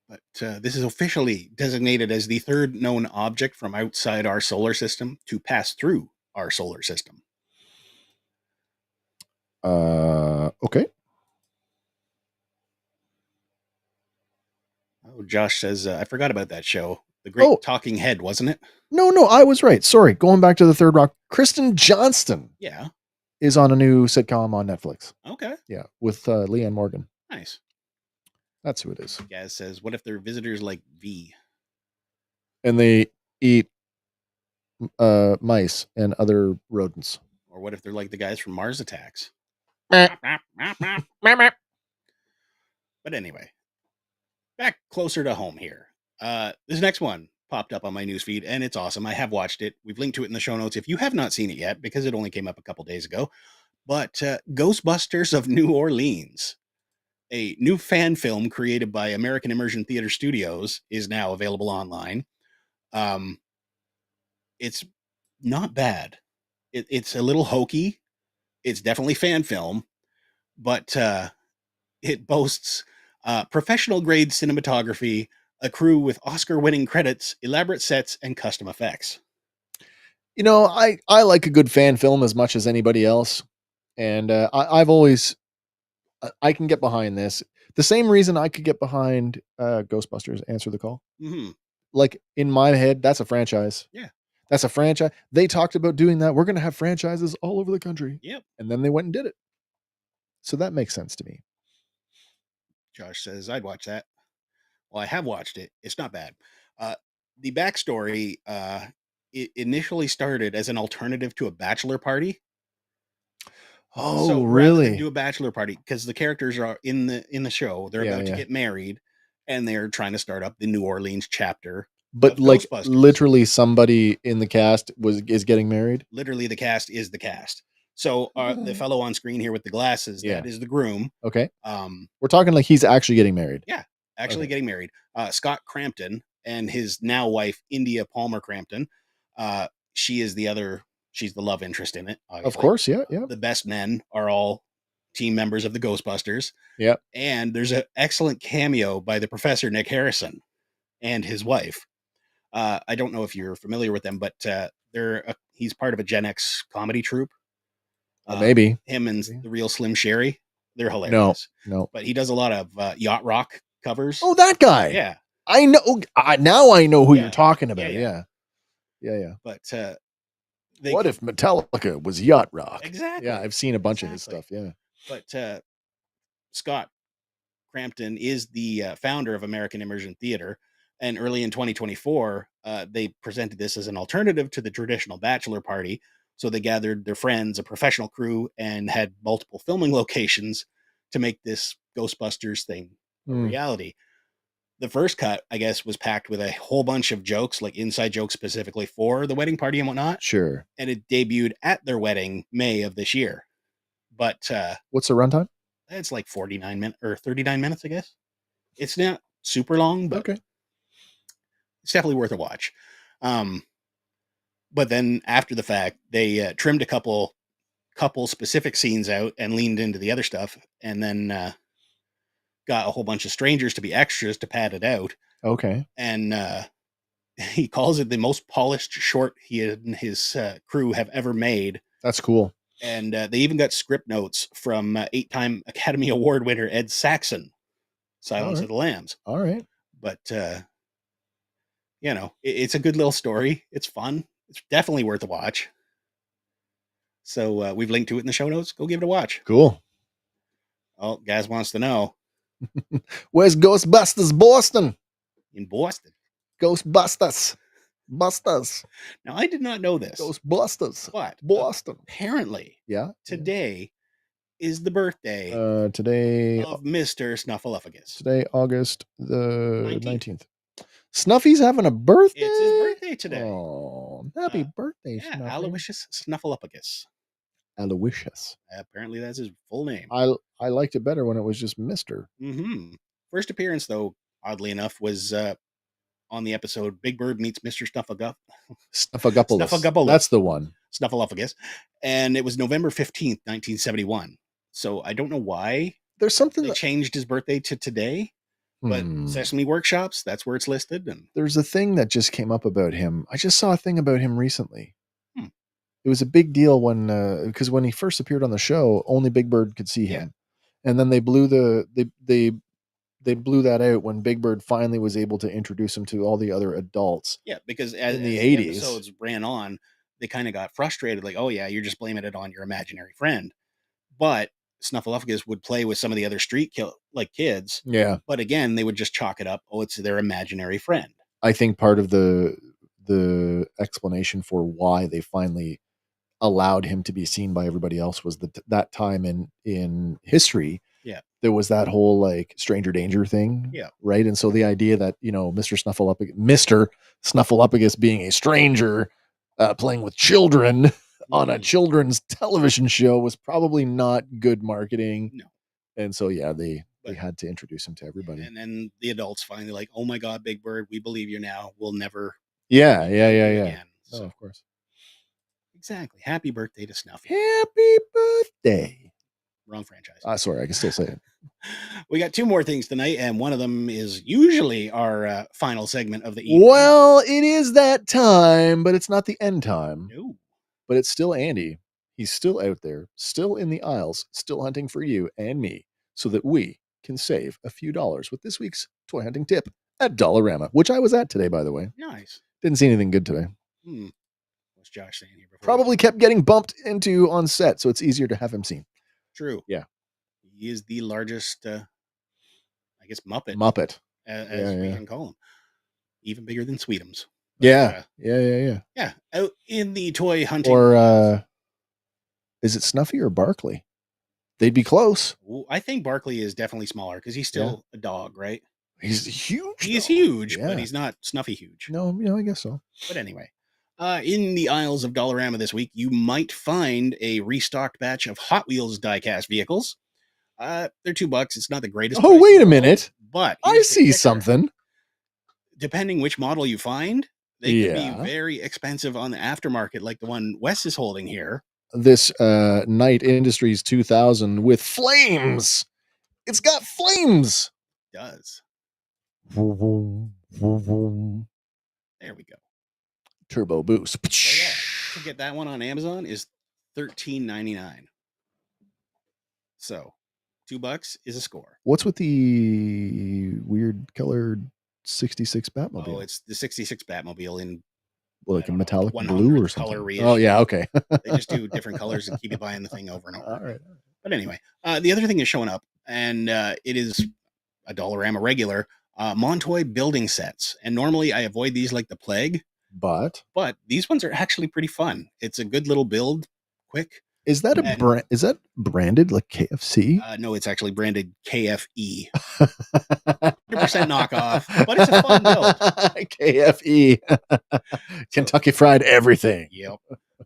But this is officially designated as the third known object from outside our solar system to pass through our solar system. Okay. Oh, Josh says, I forgot about that show. The Great Talking Head, wasn't it? No, I was right. Sorry. Going back to the Third Rock. Kristen Johnston. Yeah. Is on a new sitcom on Netflix. Okay. Yeah, with Leanne Morgan. Nice. That's who it is. Gaz says, what if they're visitors like V? And they eat mice and other rodents. Or what if they're like the guys from Mars Attacks? But anyway, back closer to home here. This next one popped up on my newsfeed, and it's awesome. I have watched it. We've linked to it in the show notes if you have not seen it yet, because it only came up a couple days ago. But Ghostbusters of New Orleans, a new fan film created by American Immersion Theater Studios, is now available online. It's not bad. It's a little hokey. It's definitely fan film, but it boasts professional grade cinematography, a crew with Oscar-winning credits, elaborate sets, and custom effects. I like a good fan film as much as anybody else. And I've always, I can get behind this. The same reason I could get behind Ghostbusters, Answer the Call. Mm-hmm. Like in my head, that's a franchise. Yeah. That's a franchise. They talked about doing that. We're going to have franchises all over the country. Yep. And then they went and did it. So that makes sense to me. Josh says, I'd watch that. Well, I have watched it. It's not bad. The backstory, it initially started as an alternative to a bachelor party. Oh, so really? Do a bachelor party because the characters are in the show. They're about to get married, and they're trying to start up the New Orleans chapter. But like literally, somebody in the cast is getting married. Literally, the cast is the cast. So the fellow on screen here with the glasses, that is the groom. Okay. We're talking like he's actually getting married. Yeah, actually getting married. Scott Crampton and his now wife, India Palmer Crampton. She is the other. She's the love interest in it. Obviously. Of course, yeah. The best men are all team members of the Ghostbusters. Yeah. And there's an excellent cameo by the Professor Nick Harrison and his wife. I don't know if you're familiar with them, but he's part of a Gen X comedy troupe. Maybe him and the real Slim Sherry. They're hilarious. No. But he does a lot of yacht rock covers. Oh, that guy. Yeah. I know. Now I know who you're talking about. Yeah. But what if Metallica was yacht rock? Exactly. Yeah, I've seen a bunch of his stuff. Yeah. But Scott Crampton is the founder of American Immersion Theater. And early in 2024, they presented this as an alternative to the traditional bachelor party. So they gathered their friends, a professional crew, and had multiple filming locations to make this Ghostbusters thing a reality. The first cut, I guess, was packed with a whole bunch of jokes, like inside jokes specifically for the wedding party and whatnot. Sure. And it debuted at their wedding May of this year. But what's the runtime? It's like 49 minutes or 39 minutes, I guess. It's not super long, but it's definitely worth a watch. But then after the fact, they trimmed a couple specific scenes out and leaned into the other stuff, and then got a whole bunch of strangers to be extras to pad it out. Okay. And he calls it the most polished short he and his crew have ever made. That's cool. And they even got script notes from 8-time Academy Award winner Ed Saxon, Silence of the Lambs. All right. But, you know, it's a good little story. It's fun. It's definitely worth a watch. So we've linked to it in the show notes. Go give it a watch. Cool. Oh, Gaz wants to know. Where's Ghostbusters Boston? In Boston. Ghostbusters. Busters. Now, I did not know this. Ghostbusters. But Boston. apparently, Yeah. today is the birthday Today of Mr. Snuffleupagus. Today, August the 19th. 19th. Snuffy's having a birthday? It's his birthday today. Oh, happy birthday, Yeah, Snuffy. Aloysius Snuffleupagus. Aloysius. Apparently, that's his full name. I liked it better when it was just Mr. Mm-hmm. First appearance, though, oddly enough, was on the episode Big Bird Meets Mr. Snuffagupulus. That's the one. Snuffleupagus. And it was November 15th, 1971. So I don't know why There's something they changed his birthday to today, but Sesame Workshops, that's where it's listed. And there's a thing that just came up about him. I just saw a thing about him recently. Hmm. It was a big deal when because when he first appeared on the show, only Big Bird could see him. And then they blew they blew that out when Big Bird finally was able to introduce him to all the other adults. Yeah, because as the the 80s. episodes ran on, they kind of got frustrated, like, oh yeah, you're just blaming it on your imaginary friend. But Snuffleupagus would play with some of the other street kids. Yeah. But again, they would just chalk it up, oh, it's their imaginary friend. I think part of the explanation for why they finally allowed him to be seen by everybody else was that time in history. Yeah. There was that whole like stranger danger thing. Yeah. Right. And so the idea that, you know, Mr. Snuffleupagus being a stranger playing with children on a children's television show was probably not good marketing. No. And so, yeah, they had to introduce him to everybody. And then the adults finally like, oh my God, Big Bird, we believe you now. We'll never. Yeah. Again. So, So, of course. exactly. Happy birthday to Snuffy. Happy birthday. Wrong franchise. Sorry, I can still say it. We got two more things tonight, and one of them is usually our final segment of the evening. Well, it is that time, but it's not the end time. No. But it's still Andy. He's still out there, still in the aisles, still hunting for you and me so that we can save a few dollars with this week's toy hunting tip at Dollarama, which I was at today, by the way. Nice. Didn't see anything good today. What's Josh saying here? Probably kept getting bumped into on set, so it's easier to have him seen. True. Yeah. He is the largest, I guess, Muppet. As we can call him. Even bigger than Sweetums. But, Yeah. Yeah. Out in the toy hunting. Or is it Snuffy or Barkley? They'd be close. I think Barkley is definitely smaller because he's still a dog, right? He's huge. He's huge, but he's not Snuffy huge. No, I guess so. But anyway, in the aisles of Dollarama this week, you might find a restocked batch of Hot Wheels diecast vehicles. They're $2. It's not the greatest. Oh, wait a minute. But I see something. Depending which model you find, they can be very expensive on the aftermarket, like the one Wes is holding here. This Knight Industries 2000 with flames. It's got flames. It does. Vroom, vroom, vroom. There we go. Turbo boost. So yeah, to get that one on Amazon is $13.99. So $2 is a score. What's with the weird colored 66 Batmobile? Oh, it's the 66 Batmobile in like a metallic know, blue or something. Color oh yeah, okay. They just do different colors and keep you buying the thing over and over. All right. But anyway, the other thing is showing up, and it is a Dollarama regular Montoy building sets. And normally I avoid these like the plague, but these ones are actually pretty fun. It's a good little build, quick. Is that is that branded like KFC? No, it's actually branded KFE. 100% knockoff, but it's a fun build. KFE. Kentucky Fried Everything. Yep.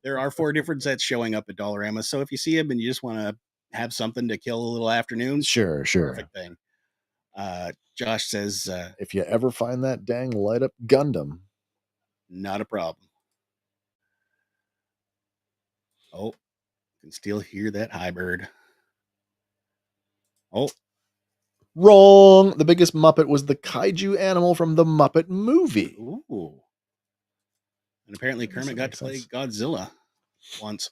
There are 4 different sets showing up at Dollarama. So if you see them and you just want to have something to kill a little afternoon, sure. Perfect thing. Josh says, if you ever find that dang light up Gundam, not a problem. Oh, can still hear that high bird. Oh, wrong. The biggest Muppet was the kaiju animal from the Muppet movie. ooh. And apparently I guess Kermit that got makes to play sense. Godzilla once.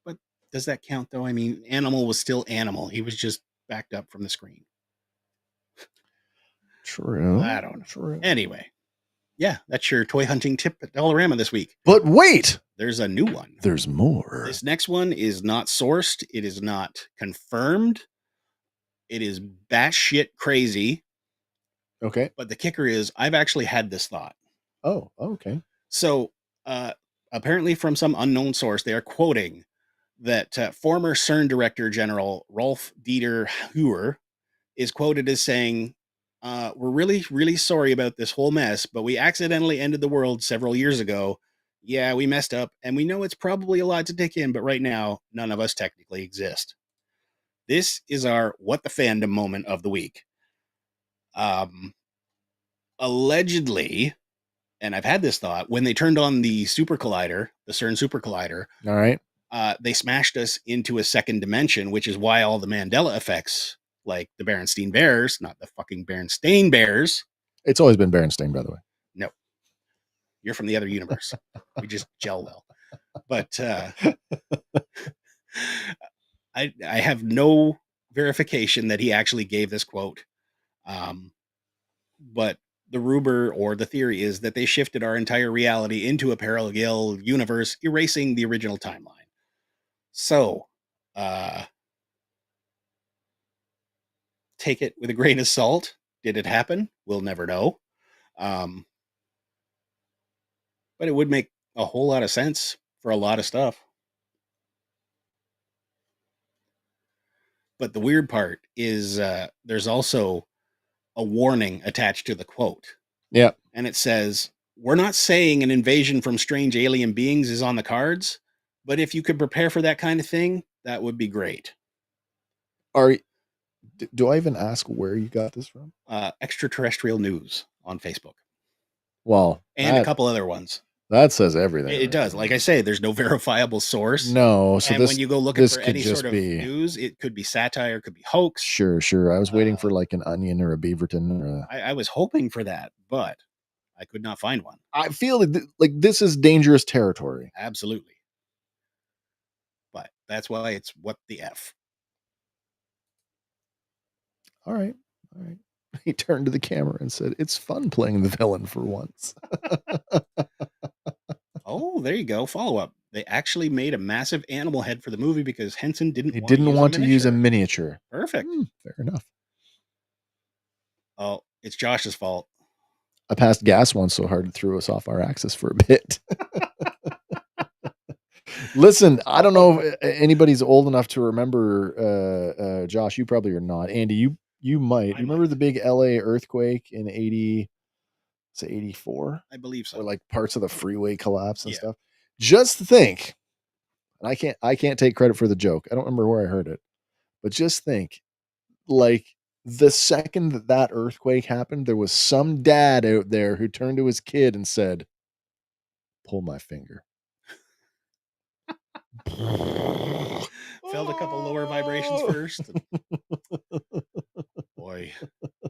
But does that count though? I mean, Animal was still Animal. He was just backed up from the screen. True. I don't know. True. Anyway, yeah, that's your toy hunting tip at Dollarama this week. But wait, There's a new one. there's more. This next one is not sourced. It is not confirmed. It is batshit crazy. Okay. But the kicker is, I've actually had this thought. Oh, okay. So, apparently, from some unknown source, they are quoting that former CERN Director General Rolf-Dieter is quoted as saying, "We're really, really sorry about this whole mess, but we accidentally ended the world several years ago. Yeah, we messed up, and we know it's probably a lot to take in, but right now, none of us technically exist." This is our What the Fandom moment of the week. Allegedly, and I've had this thought, when they turned on the super collider, the CERN super collider, All right. they smashed us into a second dimension, which is why all the Mandela effects, like the Berenstein Bears, not the fucking Berenstain Bears. It's always been Berenstain, by the way. No, you're from the other universe. We just gel well. But I have no verification that he actually gave this quote. But the rumor or the theory is that they shifted our entire reality into a parallel universe, erasing the original timeline. So, take it with a grain of salt. Did it happen? We'll never know. But it would make a whole lot of sense for a lot of stuff. But the weird part is there's also a warning attached to the quote. Yeah. And it says, "We're not saying an invasion from strange alien beings is on the cards, but if you could prepare for that kind of thing, that would be great." Do I even ask where you got this from? Extraterrestrial News on Facebook. Well, and a couple other ones. That says everything. It does. Like I say, there's no verifiable source. No, so and this, when you go looking this for could any just sort of be news, it could be satire, it could be hoax. Sure. I was waiting for like an Onion or a Beaverton. Or I was hoping for that, but I could not find one. I feel like this is dangerous territory. Absolutely. But that's why it's what the F. All right. He turned to the camera and said, "It's fun playing the villain for once." Oh, there you go. Follow up. They actually made a massive animal head for the movie because Henson didn't want to use a miniature. Perfect. Fair enough. Oh, it's Josh's fault. I passed gas once so hard it threw us off our axis for a bit. Listen, I don't know if anybody's old enough to remember, Josh, you probably are not. Andy, you might. You remember the big LA earthquake in 84? I believe so. Where like parts of the freeway collapse and stuff. Just think, and I can't take credit for the joke. I don't remember where I heard it. But just think, like the second that earthquake happened, there was some dad out there who turned to his kid and said, "Pull my finger." Felt a couple lower vibrations first. Boy.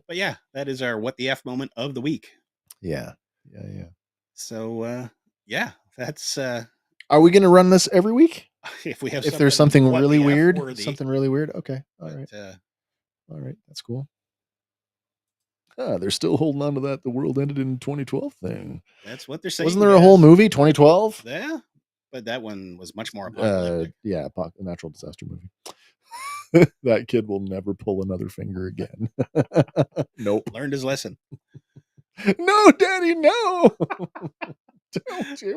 But yeah, that is our what the F moment of the week. Yeah. So yeah, that's are we gonna run this every week? If we have there's something really weird. worthy. Something really weird. Okay. All But, right. All right. That's cool. They're still holding on to that the world ended in 2012 thing. That's what they're saying. Wasn't there a whole movie, 2012? Yeah. But that one was much more apocalyptic. Yeah, a natural disaster movie. That kid will never pull another finger again. Nope. Learned his lesson. No, Daddy, no.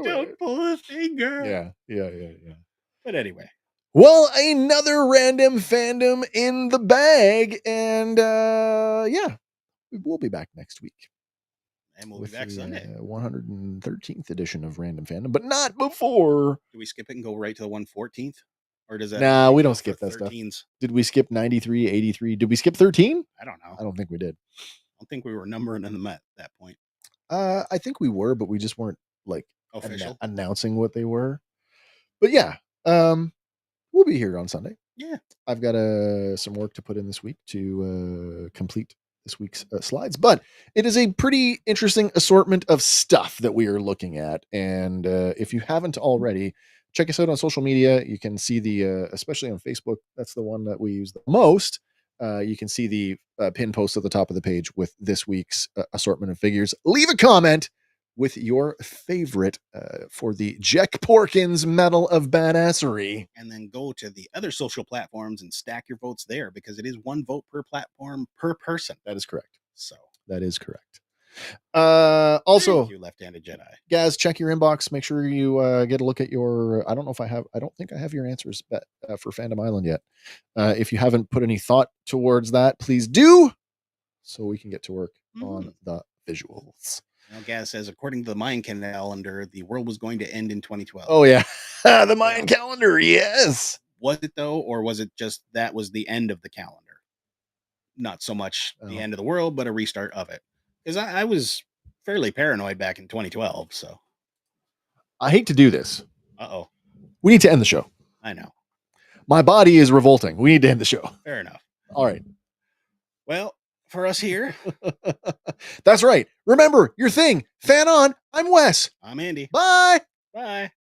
Don't pull a finger. Yeah. But anyway. Well, another random fandom in the bag. And yeah, we'll be back next week. And we'll be back Sunday. 113th edition of Random Fandom, but not before. Do we skip it and go right to the 114th? Or does that? Nah, we don't skip that 13s? Stuff. Did we skip 93, 83? Did we skip 13? I don't know. I don't think we did. I don't think we were numbering them at that point. I think we were, but we just weren't like official announcing what they were. But yeah, we'll be here on Sunday. Yeah. I've got some work to put in this week to complete this week's slides, but it is a pretty interesting assortment of stuff that we are looking at. And if you haven't already, check us out on social media. You can see the, especially on Facebook, that's the one that we use the most. You can see the pin post at the top of the page with this week's assortment of figures. Leave a comment with your favorite for the Jack Porkins Medal of Badassery. And then go to the other social platforms and stack your votes there, because it is one vote per platform per person. That is correct. So that is correct. Also, you left-handed Jedi. Guys, check your inbox. Make sure you get a look at your. I don't think I have your answers for Fandom Island yet. If you haven't put any thought towards that, please do, so we can get to work on the visuals. Now, Gaz says, according to the Mayan calendar, the world was going to end in 2012. Oh yeah, the Mayan calendar. Yes. Was it though, or was it just that was the end of the calendar? Not so much the end of the world, but a restart of it. Because I was fairly paranoid back in 2012. So I hate to do this. Uh-oh. We need to end the show. I know. My body is revolting. We need to end the show. Fair enough. All right. Well, for us here. That's right. Remember your thing. Fan on. I'm Wes. I'm Andy. Bye. Bye.